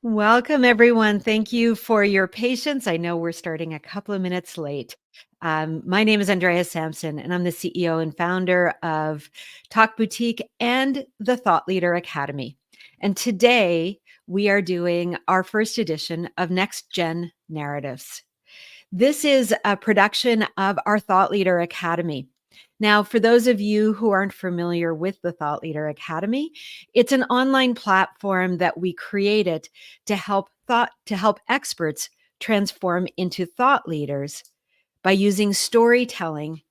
Welcome, everyone. Thank you for your patience. I know we're starting a couple of minutes late. My name is Andrea Sampson, and I'm the CEO and founder of Talk Boutique and the Thought Leader Academy. And today we are doing our first edition of Next Gen Narratives. This is a production of our Thought Leader Academy. Now, for those of you who aren't familiar with the Thought Leader Academy, it's an online platform that we created to help experts transform into thought leaders by using storytelling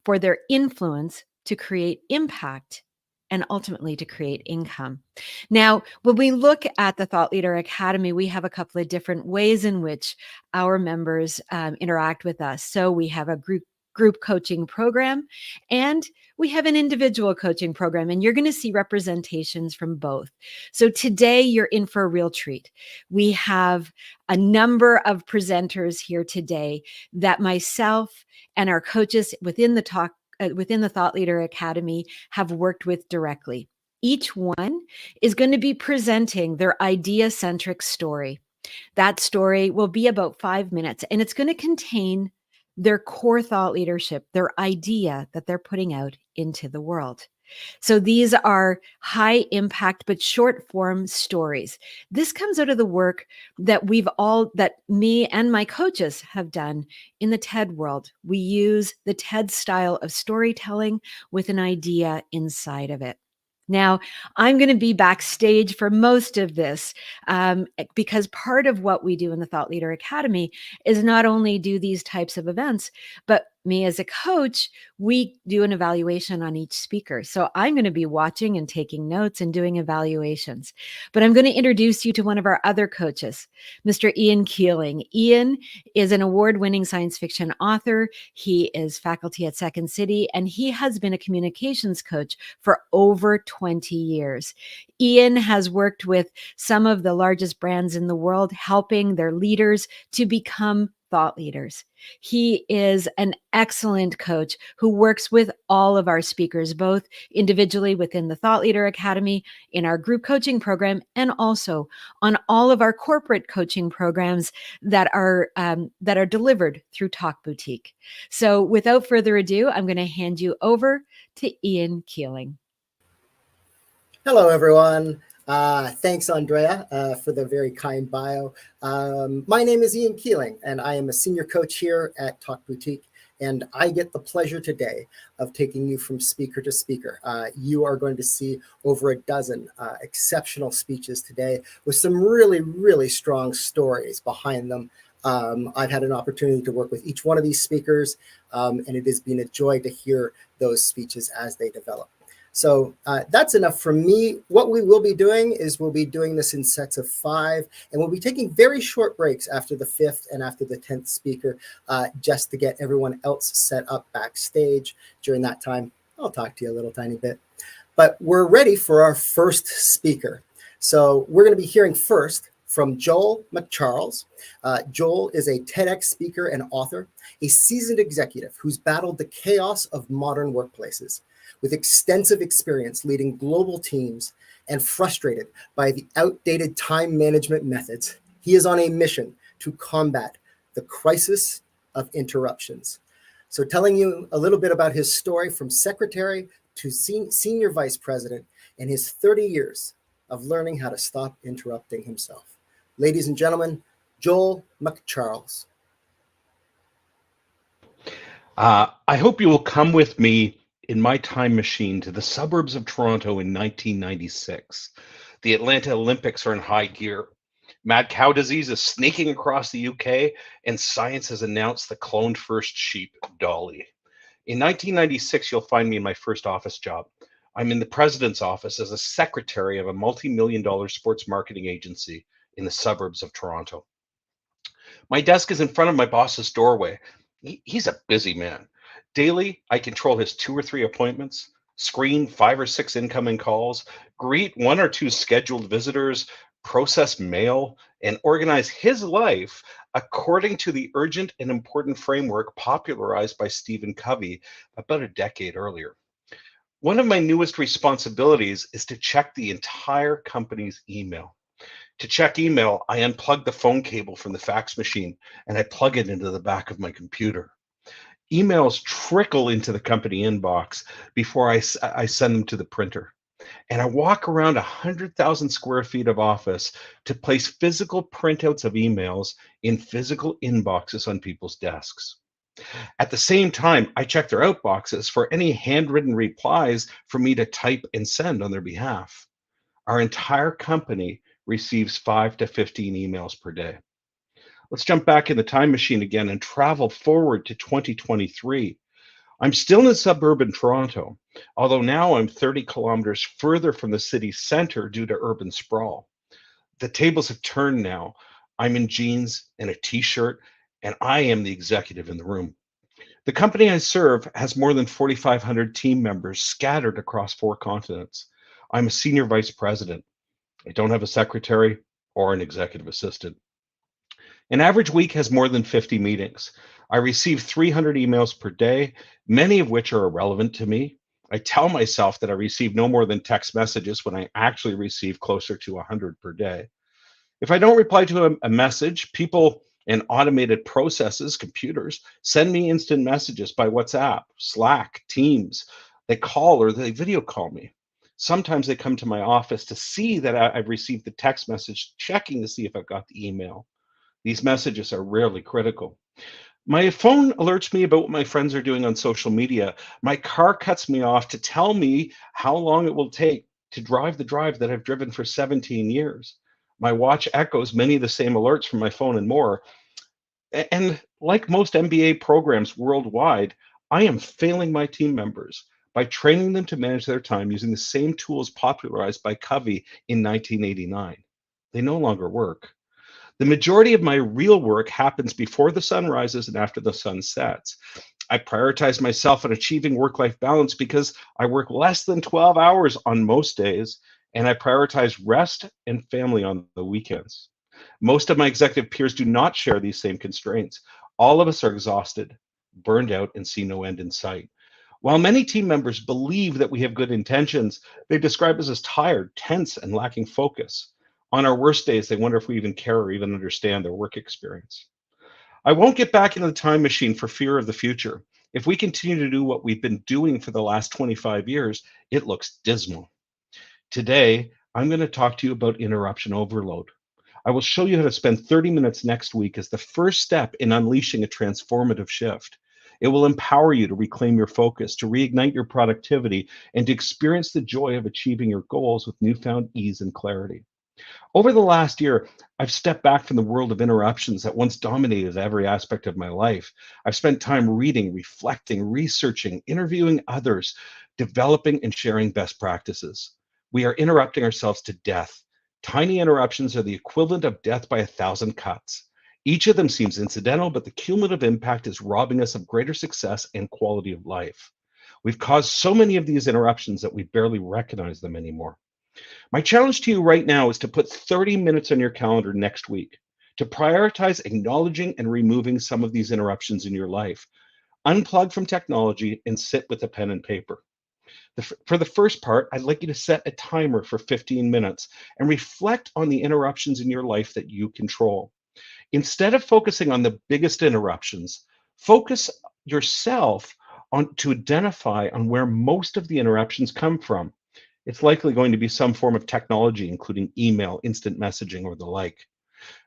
for their influence to create impact and ultimately to create income. Now, when we look at the Thought Leader Academy, we have a couple of different ways in which our members interact with us. So we have a group coaching program, and we have an individual coaching program, and you're going to see representations from both. So today you're in for a real treat. We have a number of presenters here today that myself and our coaches within the Thought Leader Academy have worked with directly. Each one is going to be presenting their idea-centric story. That story will be about 5 minutes, and it's going to contain their core thought leadership, their idea that they're putting out into the world. So these are high impact but short form stories. This comes out of the work that that me and my coaches have done in the TED world. We use the TED style of storytelling with an idea inside of it. Now, I'm going to be backstage for most of this because part of what we do in the Thought Leader Academy is not only do these types of events, but me as a coach, we do an evaluation on each speaker. So I'm going to be watching and taking notes and doing evaluations. But I'm going to introduce you to one of our other coaches, Mr. Ian Keeling. Ian is an award-winning science fiction author. He is faculty at Second City, and he has been a communications coach for over 20 years. Ian has worked with some of the largest brands in the world, helping their leaders to become thought leaders. He is an excellent coach who works with all of our speakers, both individually within the Thought Leader Academy, in our group coaching program, and also on all of our corporate coaching programs that are delivered through Talk Boutique. So without further ado, I'm going to hand you over to Ian Keeling. Hello, everyone. Thanks, Andrea, for the very kind bio. My name is Ian Keeling, and I am a senior coach here at Talk Boutique. And I get the pleasure today of taking you from speaker to speaker. You are going to see over a dozen exceptional speeches today with some really, really strong stories behind them. I've had an opportunity to work with each one of these speakers, and it has been a joy to hear those speeches as they develop. So that's enough from me. What we will be doing is we'll be doing this in sets of 5, and we'll be taking very short breaks after the 5th and after the 10th speaker, just to get everyone else set up backstage. During that time, I'll talk to you a little tiny bit. But we're ready for our first speaker. So we're going to be hearing first from Joel McCharles. Joel is a TEDx speaker and author, a seasoned executive who's battled the chaos of modern workplaces. With extensive experience leading global teams and frustrated by the outdated time management methods, he is on a mission to combat the crisis of interruptions. So telling you a little bit about his story from secretary to senior vice president and his 30 years of learning how to stop interrupting himself. Ladies and gentlemen, Joel McCharles. I hope you will come with me in my time machine to the suburbs of Toronto in 1996. The Atlanta Olympics are in high gear. Mad cow disease is snaking across the UK, and science has announced the cloned first sheep, Dolly. In 1996, you'll find me in my first office job. I'm in the president's office as a secretary of a multi-million-dollar sports marketing agency in the suburbs of Toronto. My desk is in front of my boss's doorway. He's a busy man. Daily, I control his 2 or 3 appointments, screen 5 or 6 incoming calls, greet 1 or 2 scheduled visitors, process mail, and organize his life according to the urgent and important framework popularized by Stephen Covey about a decade earlier. One of my newest responsibilities is to check the entire company's email. To check email, I unplug the phone cable from the fax machine and I plug it into the back of my computer. Emails trickle into the company inbox before I send them to the printer. And I walk around 100,000 square feet of office to place physical printouts of emails in physical inboxes on people's desks. At the same time, I check their outboxes for any handwritten replies for me to type and send on their behalf. Our entire company receives 5 to 15 emails per day. Let's jump back in the time machine again and travel forward to 2023. I'm still in suburban Toronto, although now I'm 30 kilometers further from the city center due to urban sprawl. The tables have turned now. I'm in jeans and a t-shirt, and I am the executive in the room. The company I serve has more than 4,500 team members scattered across 4 continents. I'm a senior vice president. I don't have a secretary or an executive assistant. An average week has more than 50 meetings. I receive 300 emails per day, many of which are irrelevant to me. I tell myself that I receive no more than text messages when I actually receive closer to 100 per day. If I don't reply to a message, people and automated processes, computers, send me instant messages by WhatsApp, Slack, Teams. They call or they video call me. Sometimes they come to my office to see that I've received the text message, checking to see if I've got the email. These messages are rarely critical. My phone alerts me about what my friends are doing on social media. My car cuts me off to tell me how long it will take to drive the drive that I've driven for 17 years. My watch echoes many of the same alerts from my phone and more. And like most MBA programs worldwide, I am failing my team members by training them to manage their time using the same tools popularized by Covey in 1989. They no longer work. The majority of my real work happens before the sun rises and after the sun sets. I prioritize myself on achieving work-life balance because I work less than 12 hours on most days, and I prioritize rest and family on the weekends. Most of my executive peers do not share these same constraints. All of us are exhausted, burned out, and see no end in sight. While many team members believe that we have good intentions, they describe us as tired, tense, and lacking focus. On our worst days, they wonder if we even care or even understand their work experience. I won't get back into the time machine for fear of the future. If we continue to do what we've been doing for the last 25 years, it looks dismal. Today, I'm going to talk to you about interruption overload. I will show you how to spend 30 minutes next week as the first step in unleashing a transformative shift. It will empower you to reclaim your focus, to reignite your productivity, and to experience the joy of achieving your goals with newfound ease and clarity. Over the last year, I've stepped back from the world of interruptions that once dominated every aspect of my life. I've spent time reading, reflecting, researching, interviewing others, developing and sharing best practices. We are interrupting ourselves to death. Tiny interruptions are the equivalent of death by 1,000 cuts. Each of them seems incidental, but the cumulative impact is robbing us of greater success and quality of life. We've caused so many of these interruptions that we barely recognize them anymore. My challenge to you right now is to put 30 minutes on your calendar next week to prioritize acknowledging and removing some of these interruptions in your life. Unplug from technology and sit with a pen and paper. For the first part, I'd like you to set a timer for 15 minutes and reflect on the interruptions in your life that you control. Instead of focusing on the biggest interruptions, focus yourself on to identify on where most of the interruptions come from. It's likely going to be some form of technology, including email, instant messaging, or the like.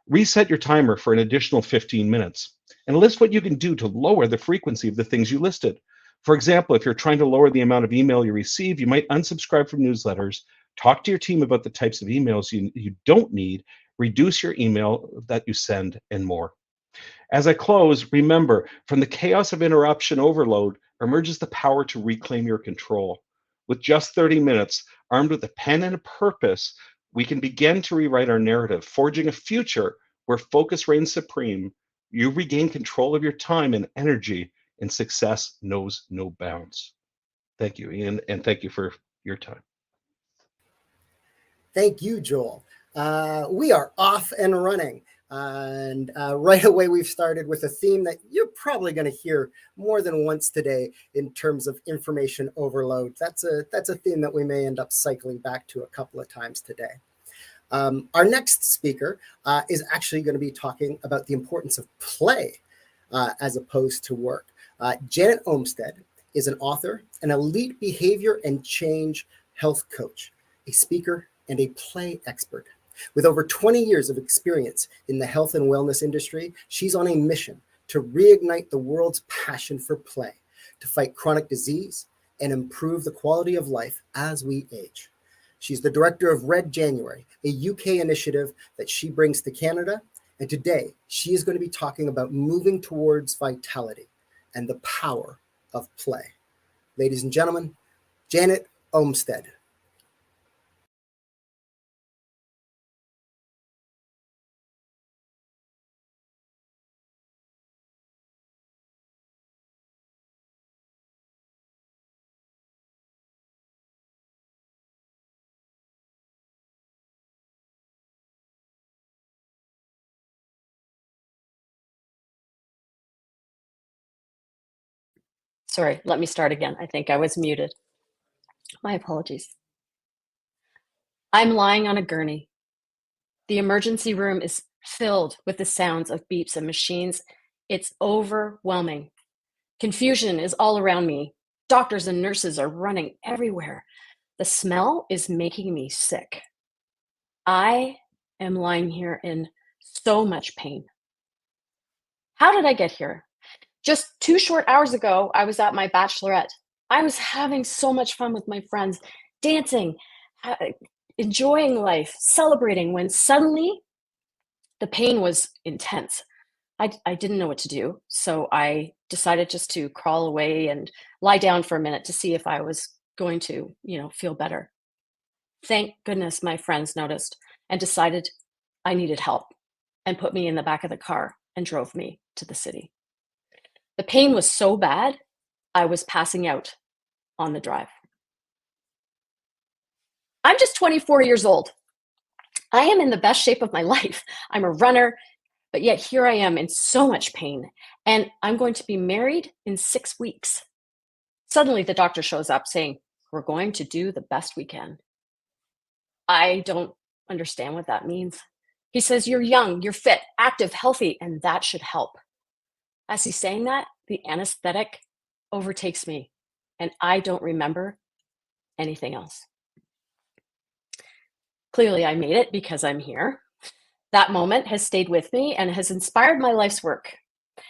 Reset your timer for an additional 15 minutes and list what you can do to lower the frequency of the things you listed. For example, if you're trying to lower the amount of email you receive, you might unsubscribe from newsletters, talk to your team about the types of emails you don't need, reduce your email that you send, and more. As I close, remember, from the chaos of interruption overload emerges the power to reclaim your control. With just 30 minutes, armed with a pen and a purpose, we can begin to rewrite our narrative, forging a future where focus reigns supreme. You regain control of your time and energy, and success knows no bounds. Thank you, Ian, and thank you for your time. Thank you, Joel. We are off and running. And right away, we've started with a theme that you're probably going to hear more than once today in terms of information overload. That's a theme that we may end up cycling back to a couple of times today. Our next speaker is actually going to be talking about the importance of play as opposed to work. Janet Olmstead is an author, an elite behavior and change health coach, a speaker, and a play expert. With over 20 years of experience in the health and wellness industry, she's on a mission to reignite the world's passion for play, to fight chronic disease and improve the quality of life as we age. She's the director of Red January, a UK initiative that she brings to Canada. And today, she is going to be talking about moving towards vitality and the power of play. Ladies and gentlemen, Janet Olmstead. Sorry, let me start again. I think I was muted. My apologies. I'm lying on a gurney. The emergency room is filled with the sounds of beeps and machines. It's overwhelming. Confusion is all around me. Doctors and nurses are running everywhere. The smell is making me sick. I am lying here in so much pain. How did I get here? Just 2 short hours ago, I was at my bachelorette. I was having so much fun with my friends, dancing, enjoying life, celebrating, when suddenly the pain was intense. I didn't know what to do, so I decided just to crawl away and lie down for a minute to see if I was going to, feel better. Thank goodness my friends noticed and decided I needed help and put me in the back of the car and drove me to the city. The pain was so bad, I was passing out on the drive. I'm just 24 years old. I am in the best shape of my life. I'm a runner, but yet here I am in so much pain, and I'm going to be married in 6 weeks. Suddenly the doctor shows up saying, "We're going to do the best we can." I don't understand what that means. He says, "You're young, you're fit, active, healthy, and that should help." As he's saying that, the anesthetic overtakes me, and I don't remember anything else. Clearly, I made it because I'm here. That moment has stayed with me and has inspired my life's work.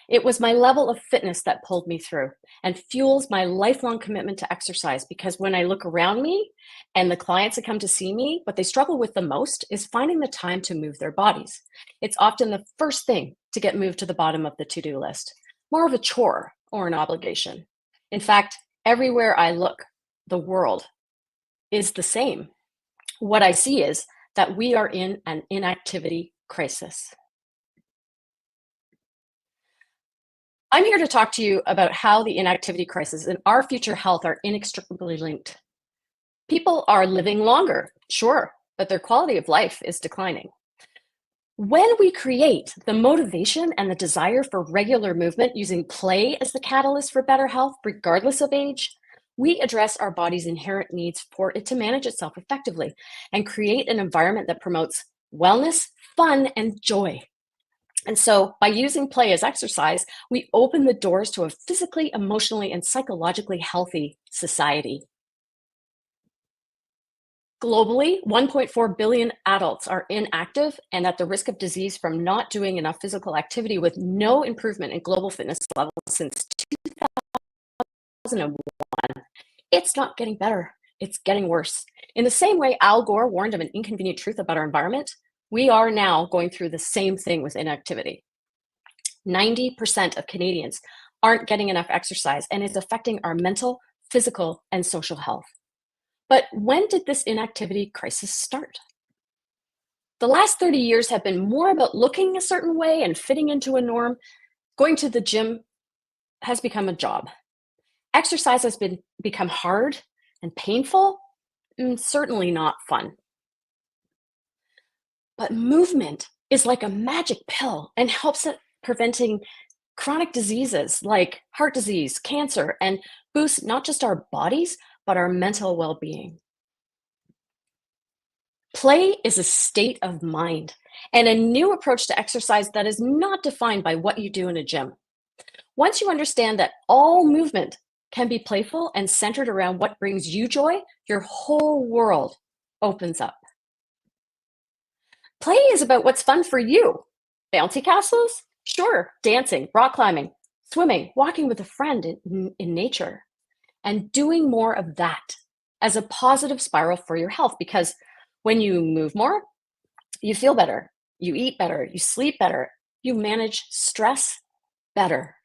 It was my level of fitness that pulled me through and fuels my lifelong commitment to exercise, because when I look around me and the clients that come to see me, what they struggle with the most is finding the time to move their bodies. It's often the first thing to get moved to the bottom of the to-do list, more of a chore or an obligation. In fact, everywhere I look, the world is the same. What I see is that we are in an inactivity crisis. I'm here to talk to you about how the inactivity crisis and our future health are inextricably linked. People are living longer, sure, but their quality of life is declining. When we create the motivation and the desire for regular movement using play as the catalyst for better health, regardless of age, we address our body's inherent needs for it to manage itself effectively and create an environment that promotes wellness, fun, and joy. And so by using play as exercise, we open the doors to a physically, emotionally, and psychologically healthy society. Globally, 1.4 billion adults are inactive and at the risk of disease from not doing enough physical activity, with no improvement in global fitness levels since 2001. It's not getting better, it's getting worse. In the same way Al Gore warned of an inconvenient truth about our environment, we are now going through the same thing with inactivity. 90% of Canadians aren't getting enough exercise, and it's affecting our mental, physical, and social health. But when did this inactivity crisis start? The last 30 years have been more about looking a certain way and fitting into a norm. Going to the gym has become a job. Exercise has become hard and painful, and certainly not fun. But movement is like a magic pill and helps at preventing chronic diseases like heart disease, cancer, and boosts not just our bodies, but our mental well-being. Play is a state of mind and a new approach to exercise that is not defined by what you do in a gym. Once you understand that all movement can be playful and centered around what brings you joy, your whole world opens up. Play is about what's fun for you. Bouncy castles? Sure. Dancing, rock climbing, swimming, walking with a friend in nature, and doing more of that as a positive spiral for your health. Because when you move more, you feel better, you eat better, you sleep better, you manage stress better.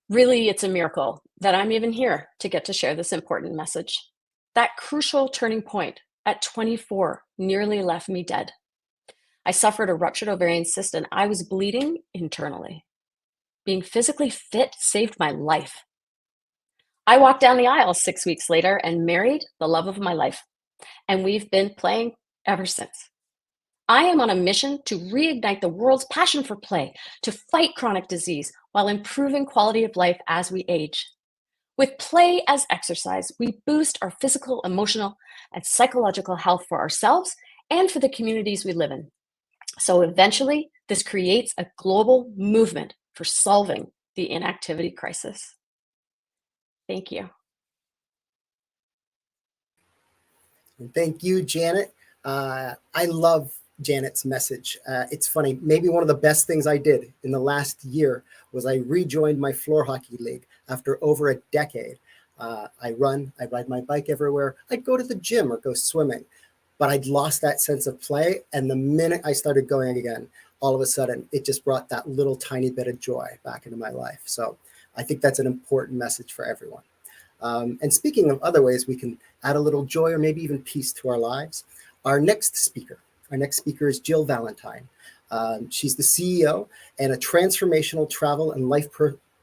Really, it's a miracle that I'm even here to get to share this important message. That crucial turning point at 24 nearly left me dead. I suffered a ruptured ovarian cyst and I was bleeding internally. Being physically fit saved my life. I walked down the aisle 6 weeks later and married the love of my life, and we've been playing ever since. I am on a mission to reignite the world's passion for play, to fight chronic disease while improving quality of life as we age. With play as exercise, we boost our physical, emotional, and psychological health for ourselves and for the communities we live in. So eventually, this creates a global movement for solving the inactivity crisis. Thank you. Thank you, Janet. I love Janet's message. It's funny, maybe one of the best things I did in the last year was I rejoined my floor hockey league after over a decade. I run, I ride my bike everywhere. I'd go to the gym or go swimming, but I'd lost that sense of play. And the minute I started going again, all of a sudden, it just brought that little tiny bit of joy back into my life. So I think that's an important message for everyone. And speaking of other ways we can add a little joy or maybe even peace to our lives, our next speaker is Jill Valentine. She's the CEO and a transformational travel and life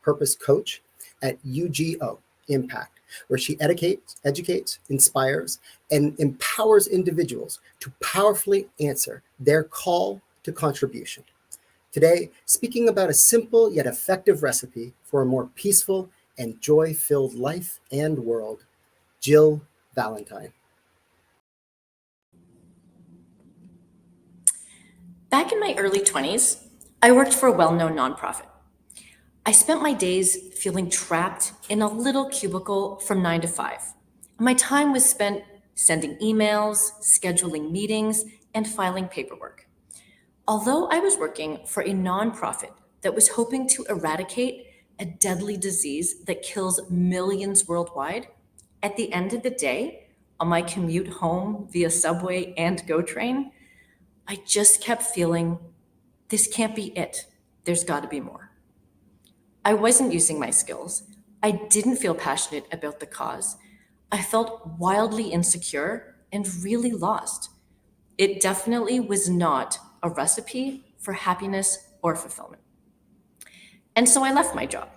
purpose coach at UGO Impact, where she educates, inspires, and empowers individuals to powerfully answer their call to contribution. Today, speaking about a simple yet effective recipe for a more peaceful and joy-filled life and world, Jill Valentine. Back in my early 20s, I worked for a well-known nonprofit. I spent my days feeling trapped in a little cubicle from 9 to 5. My time was spent sending emails, scheduling meetings, and filing paperwork. Although I was working for a nonprofit that was hoping to eradicate a deadly disease that kills millions worldwide, at the end of the day, on my commute home via subway and GO train, I just kept feeling, this can't be it. There's got to be more. I wasn't using my skills. I didn't feel passionate about the cause. I felt wildly insecure and really lost. It definitely was not a recipe for happiness or fulfillment. And so I left my job.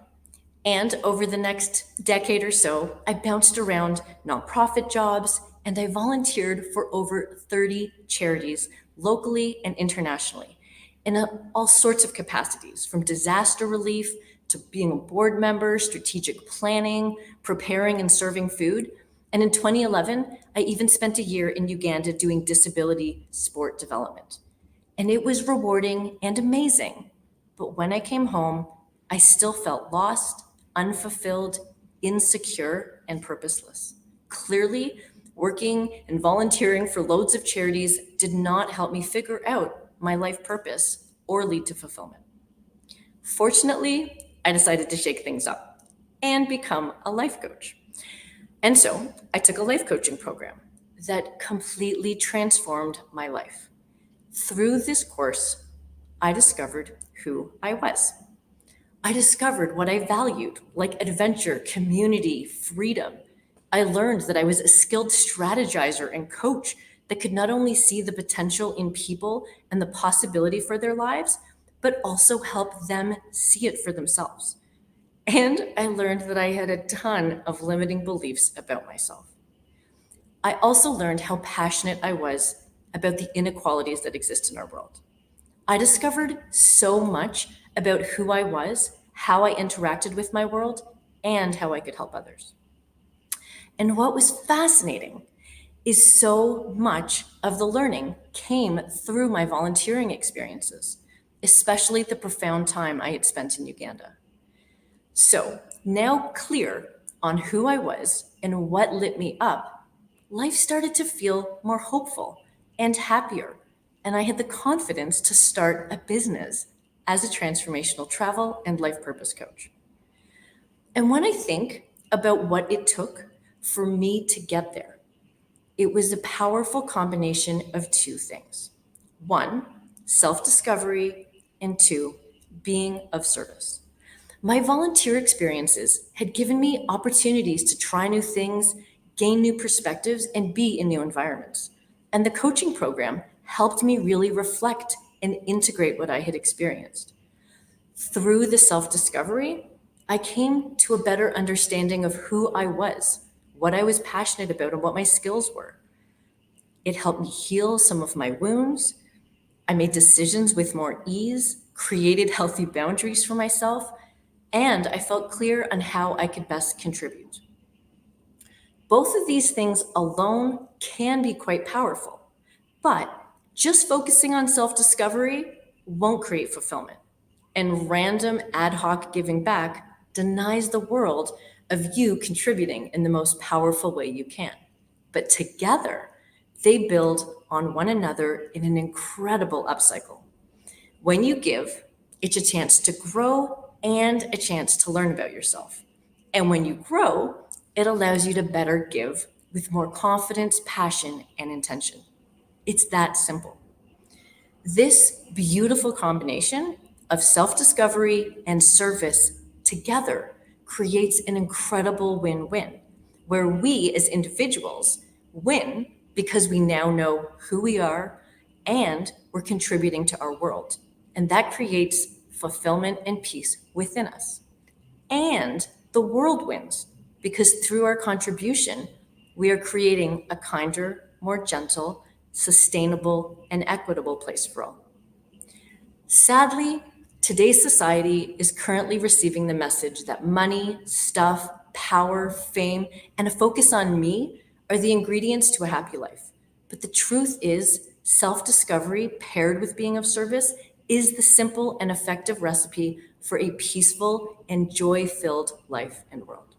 And over the next decade or so, I bounced around nonprofit jobs and I volunteered for over 30 charities locally and internationally in all sorts of capacities, from disaster relief to being a board member, strategic planning, preparing and serving food. And in 2011, I even spent a year in Uganda doing disability sport development. And it was rewarding and amazing. But when I came home, I still felt lost, unfulfilled, insecure, and purposeless. Clearly, working and volunteering for loads of charities did not help me figure out my life purpose or lead to fulfillment. Fortunately, I decided to shake things up and become a life coach. And so I took a life coaching program that completely transformed my life. Through this course, I discovered who I was. I discovered what I valued, like adventure, community, freedom. I learned that I was a skilled strategizer and coach that could not only see the potential in people and the possibility for their lives, but also help them see it for themselves. And I learned that I had a ton of limiting beliefs about myself. I also learned how passionate I was about the inequalities that exist in our world. I discovered so much about who I was, how I interacted with my world, and how I could help others. And what was fascinating is so much of the learning came through my volunteering experiences, especially the profound time I had spent in Uganda. So, now clear on who I was and what lit me up, life started to feel more hopeful and happier, and I had the confidence to start a business as a transformational travel and life purpose coach. And when I think about what it took for me to get there, it was a powerful combination of two things. One, self-discovery, and two, being of service. My volunteer experiences had given me opportunities to try new things, gain new perspectives, and be in new environments. And the coaching program helped me really reflect and integrate what I had experienced. Through the self-discovery, I came to a better understanding of who I was, what I was passionate about, and what my skills were. It helped me heal some of my wounds. I made decisions with more ease, created healthy boundaries for myself, and I felt clear on how I could best contribute. Both of these things alone can be quite powerful, but just focusing on self-discovery won't create fulfillment. And random ad hoc giving back denies the world of you contributing in the most powerful way you can. But together, they build on one another in an incredible upcycle. When you give, it's a chance to grow and a chance to learn about yourself. And when you grow, it allows you to better give with more confidence, passion, and intention. It's that simple. This beautiful combination of self-discovery and service together creates an incredible win-win, where we as individuals win because we now know who we are and we're contributing to our world. And that creates fulfillment and peace within us. And the world wins because through our contribution, we are creating a kinder, more gentle, sustainable, and equitable place for all. Sadly, today's society is currently receiving the message that money, stuff, power, fame, and a focus on me are the ingredients to a happy life. But the truth is, self-discovery paired with being of service is the simple and effective recipe for a peaceful and joy-filled life and world.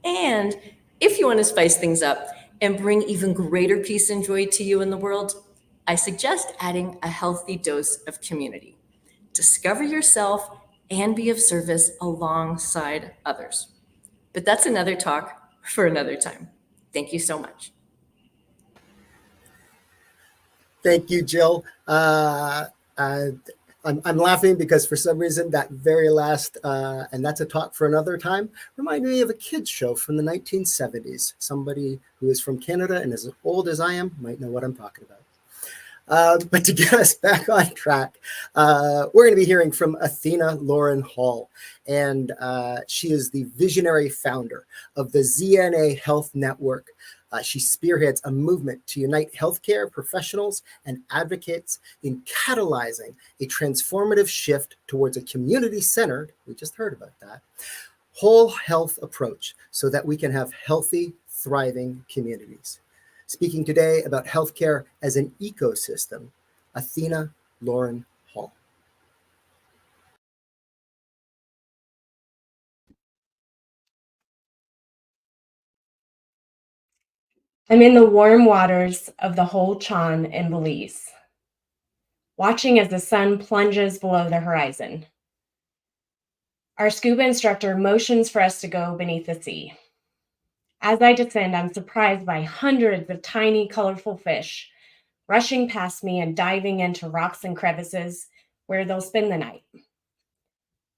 And if you want to spice things up and bring even greater peace and joy to you in the world, I suggest adding a healthy dose of community. Discover yourself and be of service alongside others. But that's another talk for another time. Thank you so much. Thank you, Jill. I'm laughing because for some reason that very last, and that's a talk for another time, reminded me of a kids show from the 1970s. Somebody who is from Canada and as old as I am might know what I'm talking about. But to get us back on track, we're going to be hearing from Athena Lauren Hall. And she is the visionary founder of the ZNA Health Network. She spearheads a movement to unite healthcare professionals and advocates in catalyzing a transformative shift towards a community-centered, we just heard about that, whole health approach so that we can have healthy, thriving communities. Speaking today about healthcare as an ecosystem, Athena Lauren Hall. I'm in the warm waters of the Hol Chan in Belize, watching as the sun plunges below the horizon. Our scuba instructor motions for us to go beneath the sea. As I descend, I'm surprised by hundreds of tiny, colorful fish rushing past me and diving into rocks and crevices where they'll spend the night.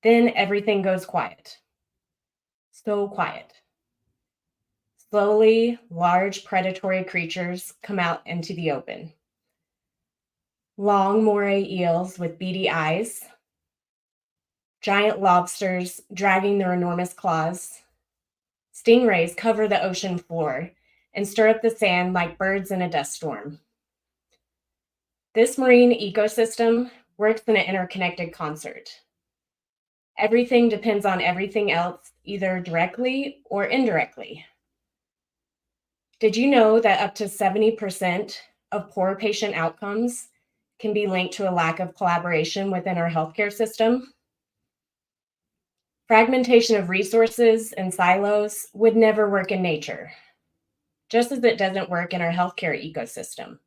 Then everything goes quiet. So quiet. Slowly, large predatory creatures come out into the open. Long moray eels with beady eyes, giant lobsters dragging their enormous claws. Stingrays cover the ocean floor and stir up the sand like birds in a dust storm. This marine ecosystem works in an interconnected concert. Everything depends on everything else, either directly or indirectly. Did you know that up to 70% of poor patient outcomes can be linked to a lack of collaboration within our healthcare system? Fragmentation of resources and silos would never work in nature, just as it doesn't work in our healthcare ecosystem.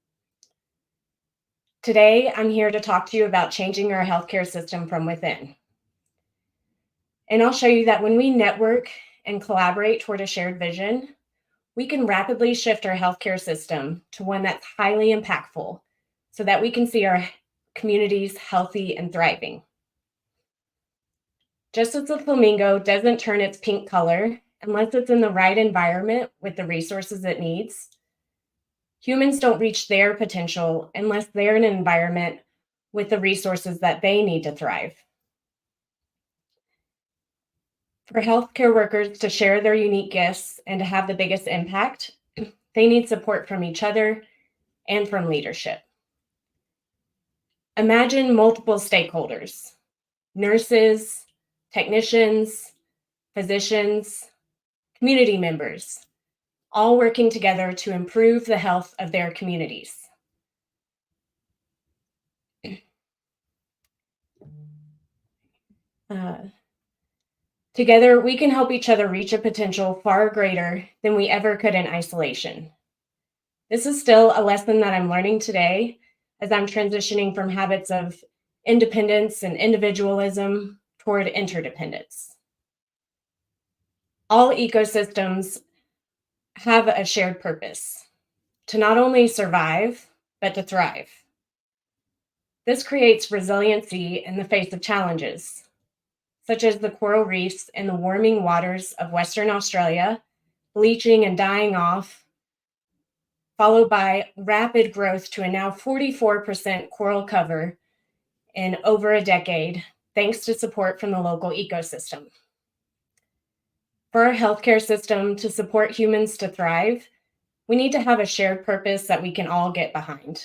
Today, I'm here to talk to you about changing our healthcare system from within. And I'll show you that when we network and collaborate toward a shared vision, we can rapidly shift our healthcare system to one that's highly impactful so that we can see our communities healthy and thriving. Just as the flamingo doesn't turn its pink color unless it's in the right environment with the resources it needs, humans don't reach their potential unless they're in an environment with the resources that they need to thrive. For healthcare workers to share their unique gifts and to have the biggest impact, they need support from each other and from leadership. Imagine multiple stakeholders: nurses, technicians, physicians, community members, all working together to improve the health of their communities. Together, we can help each other reach a potential far greater than we ever could in isolation. This is still a lesson that I'm learning today as I'm transitioning from habits of independence and individualism toward interdependence. All ecosystems have a shared purpose: to not only survive, but to thrive. This creates resiliency in the face of challenges, such as the coral reefs in the warming waters of Western Australia, bleaching and dying off, followed by rapid growth to a now 44% coral cover in over a decade, thanks to support from the local ecosystem. For our healthcare system to support humans to thrive, we need to have a shared purpose that we can all get behind.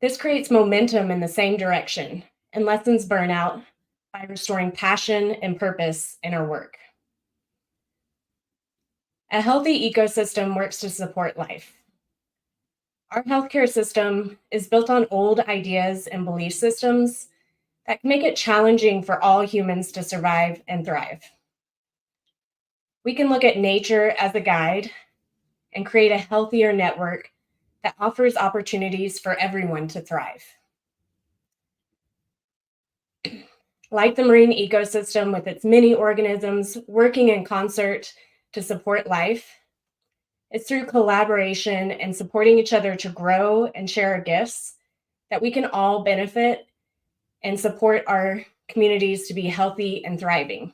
This creates momentum in the same direction and lessens burnout by restoring passion and purpose in our work. A healthy ecosystem works to support life. Our healthcare system is built on old ideas and belief systems that can make it challenging for all humans to survive and thrive. We can look at nature as a guide and create a healthier network that offers opportunities for everyone to thrive. Like the marine ecosystem with its many organisms working in concert to support life, it's through collaboration and supporting each other to grow and share our gifts that we can all benefit and support our communities to be healthy and thriving.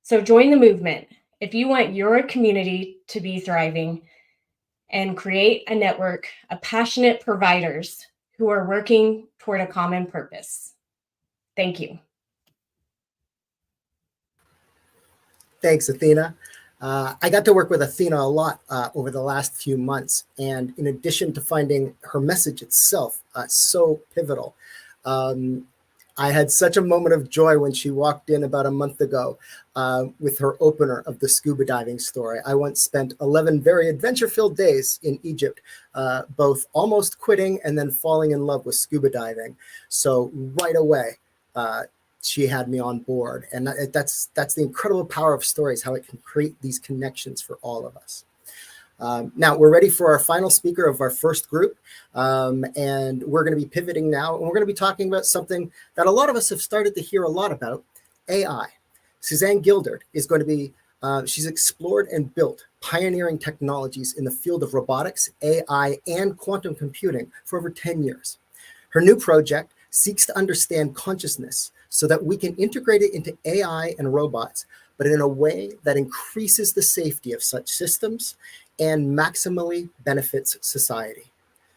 So join the movement if you want your community to be thriving, and create a network of passionate providers who are working toward a common purpose. Thank you. Thanks, Athena. I got to work with Athena a lot over the last few months. And in addition to finding her message itself so pivotal, I had such a moment of joy when she walked in about a month ago with her opener of the scuba diving story. I once spent 11 very adventure-filled days in Egypt, both almost quitting and then falling in love with scuba diving. So right away, she had me on board. And that's the incredible power of stories, how it can create these connections for all of us. Now we're ready for our final speaker of our first group. And we're going to be pivoting now. And we're going to be talking about something that a lot of us have started to hear a lot about: AI. Suzanne Gildert is going to be, she's explored and built pioneering technologies in the field of robotics, AI, and quantum computing for over 10 years. Her new project seeks to understand consciousness so that we can integrate it into AI and robots, but in a way that increases the safety of such systems and maximally benefits society.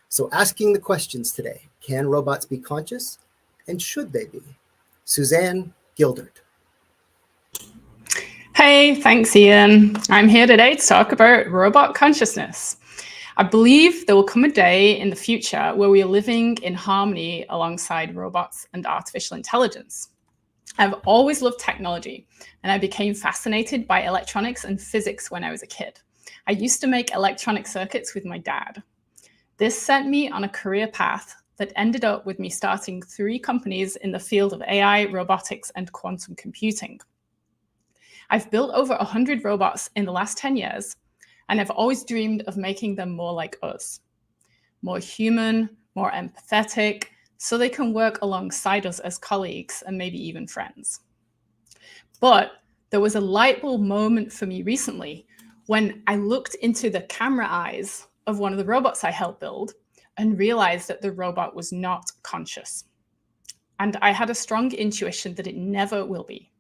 So asking the questions today: can robots be conscious, and should they be? Suzanne Gildert. Hey, thanks, Ian. I'm here today to talk about robot consciousness. I believe there will come a day in the future where we are living in harmony alongside robots and artificial intelligence. I've always loved technology, and I became fascinated by electronics and physics when I was a kid. I used to make electronic circuits with my dad. This sent me on a career path that ended up with me starting 3 companies in the field of AI, robotics, and quantum computing. I've built over 100 robots in the last 10 years, and I've always dreamed of making them more like us, more human, more empathetic, so they can work alongside us as colleagues and maybe even friends. But there was a light bulb moment for me recently when I looked into the camera eyes of one of the robots I helped build and realized that the robot was not conscious. And I had a strong intuition that it never will be.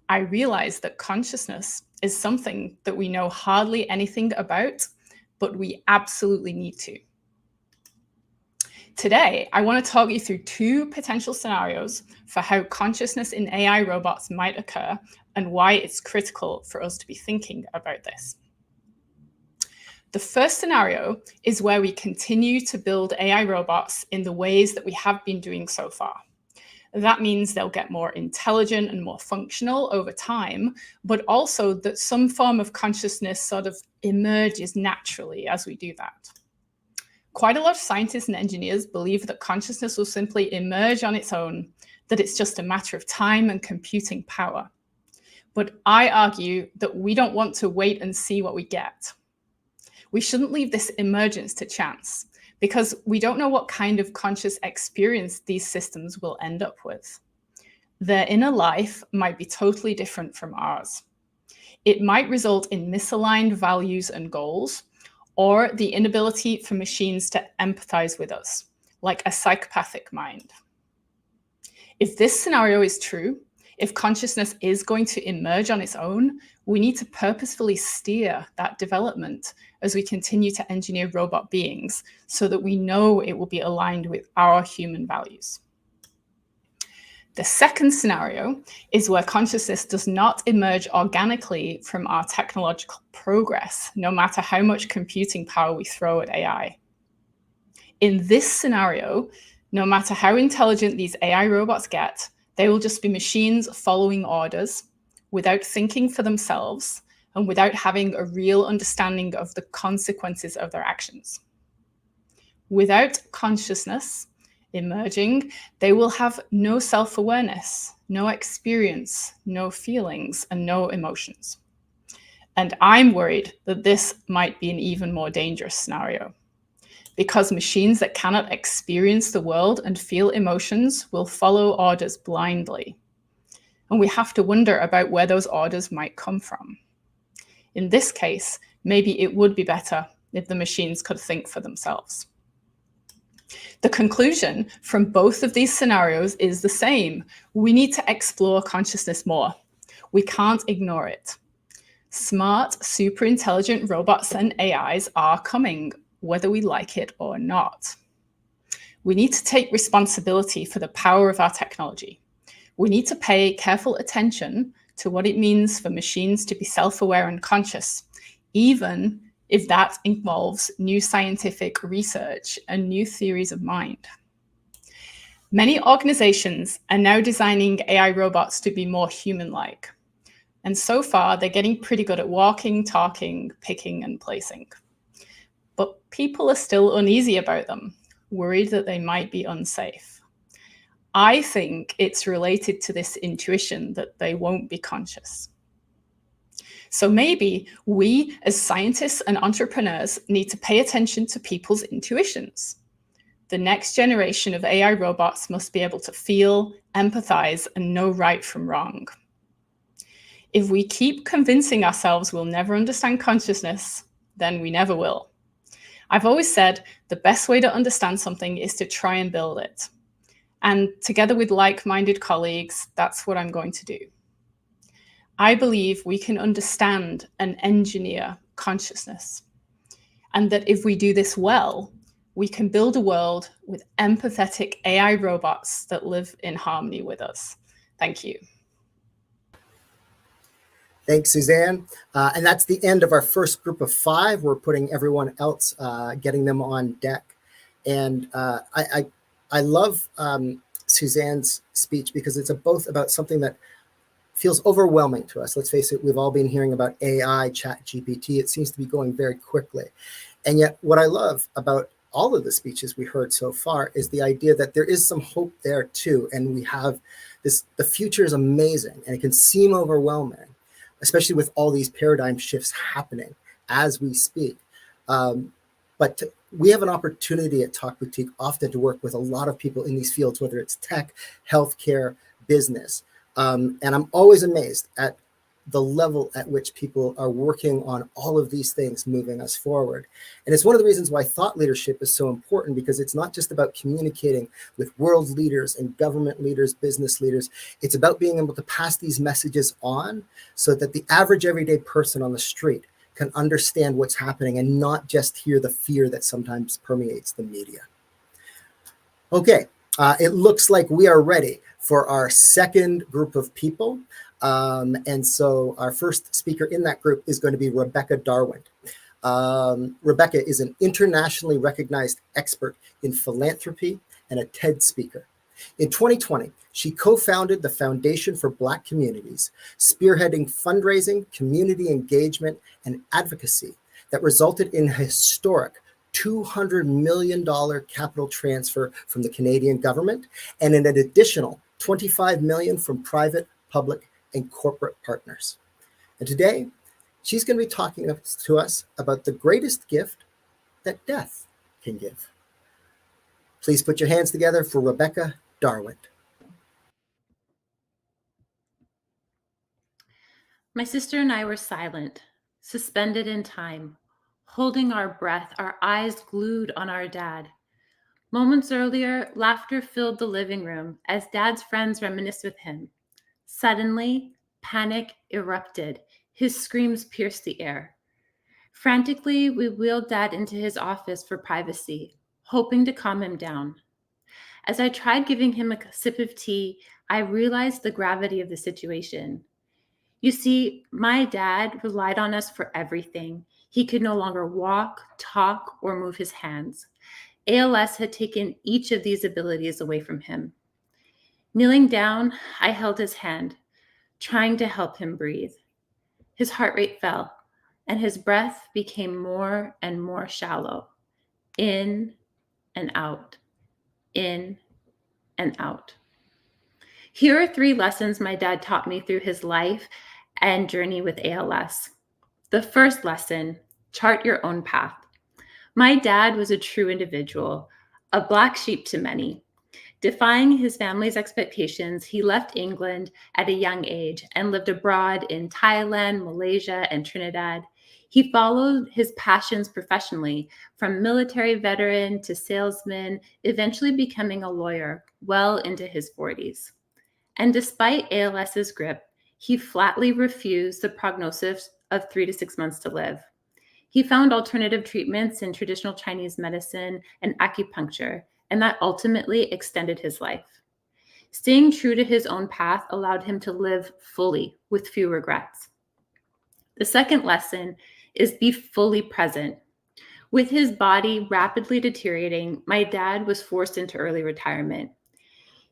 I realized that consciousness is something that we know hardly anything about, but we absolutely need to. Today, I want to talk you through 2 potential scenarios for how consciousness in AI robots might occur and why it's critical for us to be thinking about this. The first scenario is where we continue to build AI robots in the ways that we have been doing so far. That means they'll get more intelligent and more functional over time, but also that some form of consciousness sort of emerges naturally as we do that. Quite a lot of scientists and engineers believe that consciousness will simply emerge on its own, that it's just a matter of time and computing power. But I argue that we don't want to wait and see what we get. We shouldn't leave this emergence to chance, because we don't know what kind of conscious experience these systems will end up with. Their inner life might be totally different from ours. It might result in misaligned values and goals, or the inability for machines to empathize with us, like a psychopathic mind. If this scenario is true, if consciousness is going to emerge on its own, we need to purposefully steer that development as we continue to engineer robot beings so that we know it will be aligned with our human values. The second scenario is where consciousness does not emerge organically from our technological progress, no matter how much computing power we throw at AI. In this scenario, no matter how intelligent these AI robots get, they will just be machines following orders without thinking for themselves and without having a real understanding of the consequences of their actions. Without consciousness emerging, they will have no self-awareness, no experience, no feelings, and no emotions. And I'm worried that this might be an even more dangerous scenario, because machines that cannot experience the world and feel emotions will follow orders blindly. And we have to wonder about where those orders might come from. In this case, maybe it would be better if the machines could think for themselves. The conclusion from both of these scenarios is the same. We need to explore consciousness more. We can't ignore it. Smart, super intelligent robots and AIs are coming, whether we like it or not. We need to take responsibility for the power of our technology. We need to pay careful attention to what it means for machines to be self-aware and conscious, even if that involves new scientific research and new theories of mind. Many organizations are now designing AI robots to be more human-like. And so far, they're getting pretty good at walking, talking, picking, and placing. But people are still uneasy about them, worried that they might be unsafe. I think it's related to this intuition that they won't be conscious. So maybe we, as scientists and entrepreneurs, need to pay attention to people's intuitions. The next generation of AI robots must be able to feel, empathize, and know right from wrong. If we keep convincing ourselves we'll never understand consciousness, then we never will. I've always said the best way to understand something is to try and build it. And together with like-minded colleagues, that's what I'm going to do. I believe we can understand and engineer consciousness, and that if we do this well, we can build a world with empathetic AI robots that live in harmony with us. Thank you. Thanks, Suzanne. And that's the end of our first group of 5. We're putting everyone else, getting them on deck. And I love Suzanne's speech because it's both about something that feels overwhelming to us. Let's face it, we've all been hearing about AI, Chat GPT. It seems to be going very quickly. And yet what I love about all of the speeches we heard so far is the idea that there is some hope there too. And we have this, the future is amazing and it can seem overwhelming, especially with all these paradigm shifts happening as we speak. But we have an opportunity at Talk Boutique often to work with a lot of people in these fields, whether it's tech, healthcare, business. And I'm always amazed at the level at which people are working on all of these things, moving us forward. And it's one of the reasons why thought leadership is so important, because it's not just about communicating with world leaders and government leaders, business leaders. It's about being able to pass these messages on so that the average everyday person on the street can understand what's happening and not just hear the fear that sometimes permeates the media. Okay, it looks like we are ready for our second group of people. And so our first speaker in that group is going to be Rebecca Darwin. Rebecca is an internationally recognized expert in philanthropy and a TED speaker. In 2020, she co-founded the Foundation for Black Communities, spearheading fundraising, community engagement, and advocacy that resulted in a historic $200 million capital transfer from the Canadian government and an additional $25 million from private, public, and corporate partners. And today, she's going to be talking to us about the greatest gift that death can give. Please put your hands together for Rebecca Darwin. My sister and I were silent, suspended in time, holding our breath, our eyes glued on our dad. Moments earlier, laughter filled the living room as Dad's friends reminisced with him. Suddenly, panic erupted. His screams pierced the air. Frantically, we wheeled Dad into his office for privacy, hoping to calm him down. As I tried giving him a sip of tea, I realized the gravity of the situation. You see, my dad relied on us for everything. He could no longer walk, talk, or move his hands. ALS had taken each of these abilities away from him. Kneeling down, I held his hand, trying to help him breathe. His heart rate fell, and his breath became more and more shallow. In and out, in and out. Here are 3 lessons my dad taught me through his life and journey with ALS. The first lesson, chart your own path. My dad was a true individual, a black sheep to many. Defying his family's expectations, he left England at a young age and lived abroad in Thailand, Malaysia, and Trinidad. He followed his passions professionally, from military veteran to salesman, eventually becoming a lawyer well into his 40s. And despite ALS's grip, he flatly refused the prognosis of 3 to 6 months to live. He found alternative treatments in traditional Chinese medicine and acupuncture, and that ultimately extended his life. Staying true to his own path allowed him to live fully with few regrets. The second lesson is be fully present. With his body rapidly deteriorating, my dad was forced into early retirement.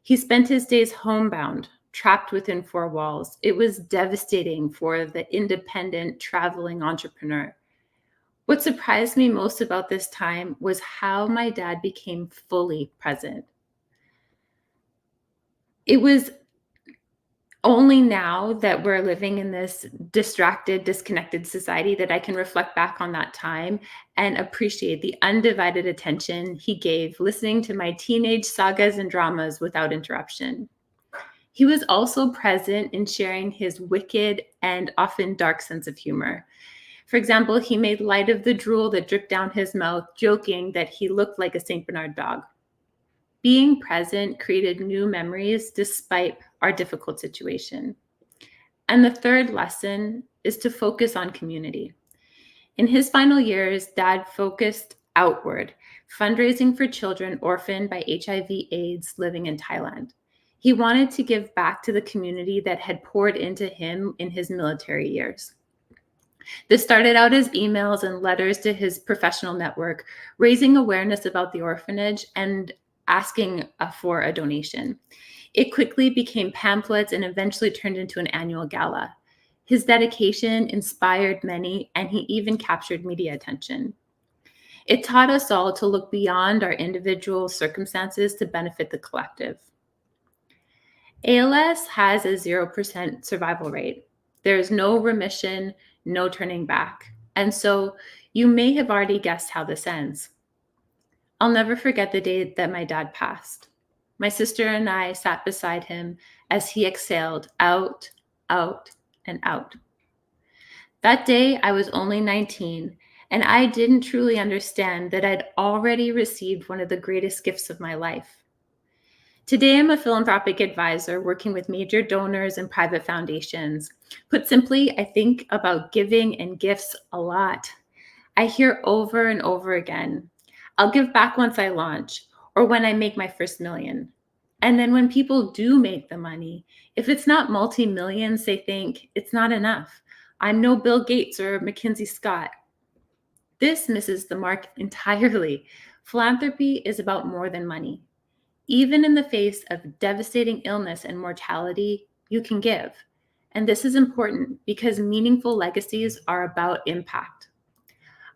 He spent his days homebound, trapped within 4 walls. It was devastating for the independent traveling entrepreneur. What surprised me most about this time was how my dad became fully present. It was only now that we're living in this distracted, disconnected society that I can reflect back on that time and appreciate the undivided attention he gave listening to my teenage sagas and dramas without interruption. He was also present in sharing his wicked and often dark sense of humor. For example, he made light of the drool that dripped down his mouth, joking that he looked like a St. Bernard dog. Being present created new memories despite our difficult situation. And the third lesson is to focus on community. In his final years, Dad focused outward, fundraising for children orphaned by HIV/AIDS living in Thailand. He wanted to give back to the community that had poured into him in his military years. This started out as emails and letters to his professional network, raising awareness about the orphanage. And asking for a donation. It quickly became pamphlets and eventually turned into an annual gala. His dedication inspired many, and he even captured media attention. It taught us all to look beyond our individual circumstances to benefit the collective. ALS has a 0% survival rate. There is no remission, no turning back. And so you may have already guessed how this ends. I'll never forget the day that my dad passed. My sister and I sat beside him as he exhaled out, out, and out. That day, I was only 19, and I didn't truly understand that I'd already received one of the greatest gifts of my life. Today, I'm a philanthropic advisor working with major donors and private foundations. Put simply, I think about giving and gifts a lot. I hear over and over again, I'll give back once I launch or when I make my first million. And then when people do make the money, if it's not multi-millions, they think it's not enough. I'm no Bill Gates or Mackenzie Scott. This misses the mark entirely. Philanthropy is about more than money. Even in the face of devastating illness and mortality, you can give. And this is important because meaningful legacies are about impact.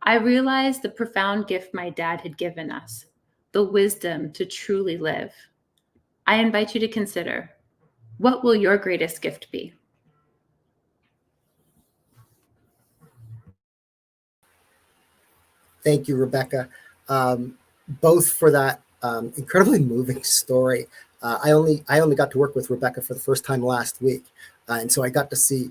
I realized the profound gift my dad had given us, the wisdom to truly live. I invite you to consider, what will your greatest gift be? Thank you, Rebecca, both for that incredibly moving story. I only got to work with Rebecca for the first time last week, and so I got to see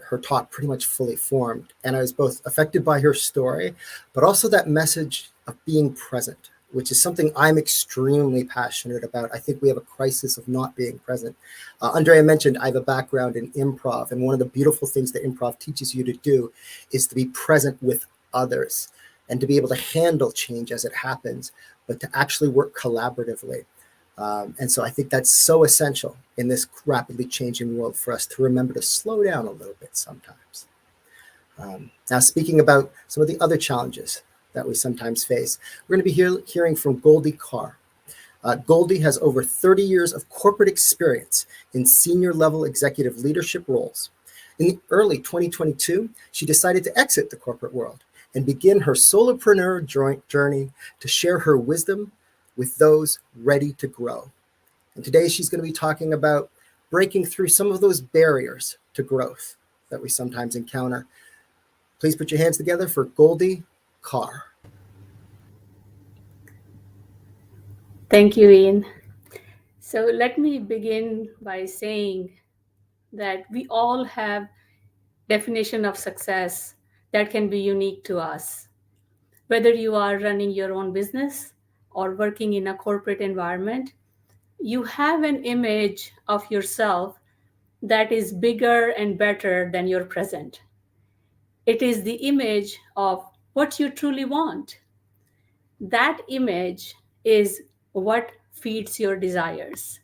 her talk pretty much fully formed. And I was both affected by her story, but also that message of being present, which is something I'm extremely passionate about. I think we have a crisis of not being present. Andrea mentioned I have a background in improv, and one of the beautiful things that improv teaches you to do is to be present with others and to be able to handle change as it happens, but to actually work collaboratively. And so I think that's so essential in this rapidly changing world for us to remember to slow down a little bit sometimes. Now, speaking about some of the other challenges that we sometimes face, we're going to be hearing from Goldie Carr. Goldie has over 30 years of corporate experience in senior level executive leadership roles. In the early 2022, she decided to exit the corporate world and begin her solopreneur journey to share her wisdom with those ready to grow. And today she's going to be talking about breaking through some of those barriers to growth that we sometimes encounter. Please put your hands together for Goldie Carr. Thank you, Ian. So let me begin by saying that we all have definition of success that can be unique to us. Whether you are running your own business or working in a corporate environment, you have an image of yourself that is bigger and better than your present. It is the image of what you truly want. That image is what feeds your desires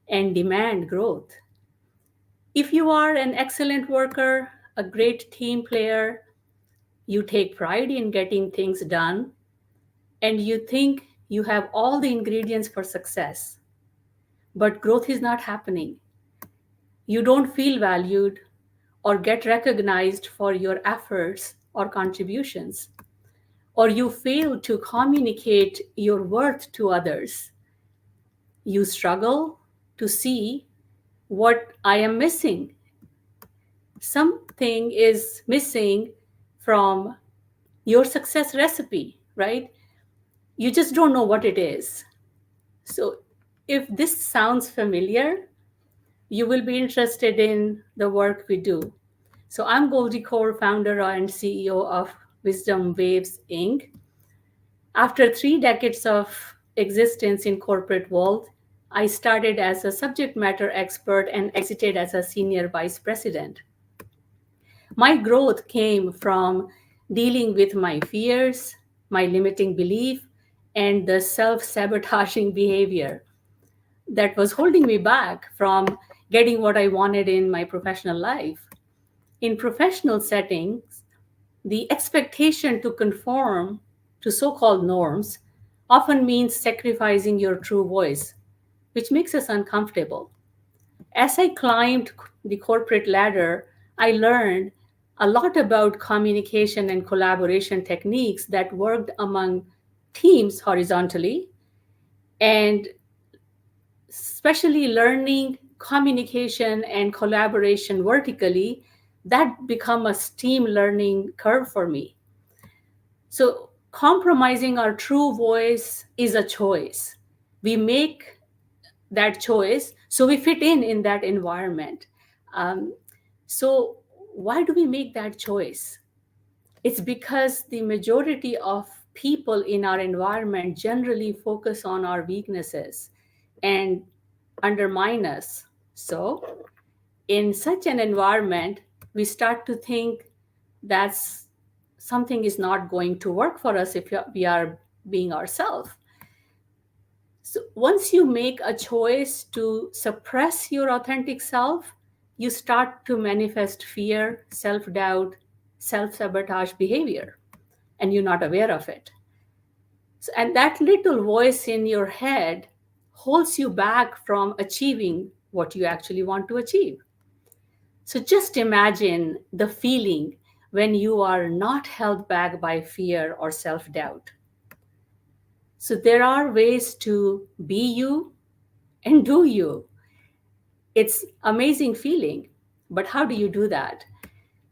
and demand growth. If you are an excellent worker, a great team player, you take pride in getting things done, and you think you have all the ingredients for success, but growth is not happening. You don't feel valued or get recognized for your efforts or contributions, or you fail to communicate your worth to others. You struggle to see what I am missing. Something is missing from your success recipe, right? You just don't know what it is. So if this sounds familiar, you will be interested in the work we do. So I'm Goldie Carr, founder and CEO of Wisdom Waves, Inc. After 3 decades of existence in corporate world, I started as a subject matter expert and exited as a senior vice president. My growth came from dealing with my fears, my limiting belief, and the self-sabotaging behavior that was holding me back from getting what I wanted in my professional life. In professional settings, the expectation to conform to so-called norms often means sacrificing your true voice, which makes us uncomfortable. As I climbed the corporate ladder, I learned a lot about communication and collaboration techniques that worked among teams horizontally, and especially learning communication and collaboration vertically, that become a steam learning curve for me. So compromising our true voice is a choice. We make that choice so we fit in that environment. Um, so why do we make that choice? It's because the majority of people in our environment generally focus on our weaknesses and undermine us. So in such an environment, we start to think that's something is not going to work for us if we are being ourselves. So once you make a choice to suppress your authentic self, you start to manifest fear, self-doubt, self-sabotage behavior, and you're not aware of it. So, and that little voice in your head holds you back from achieving what you actually want to achieve. So just imagine the feeling when you are not held back by fear or self-doubt. So there are ways to be you and do you. It's amazing feeling, but how do you do that?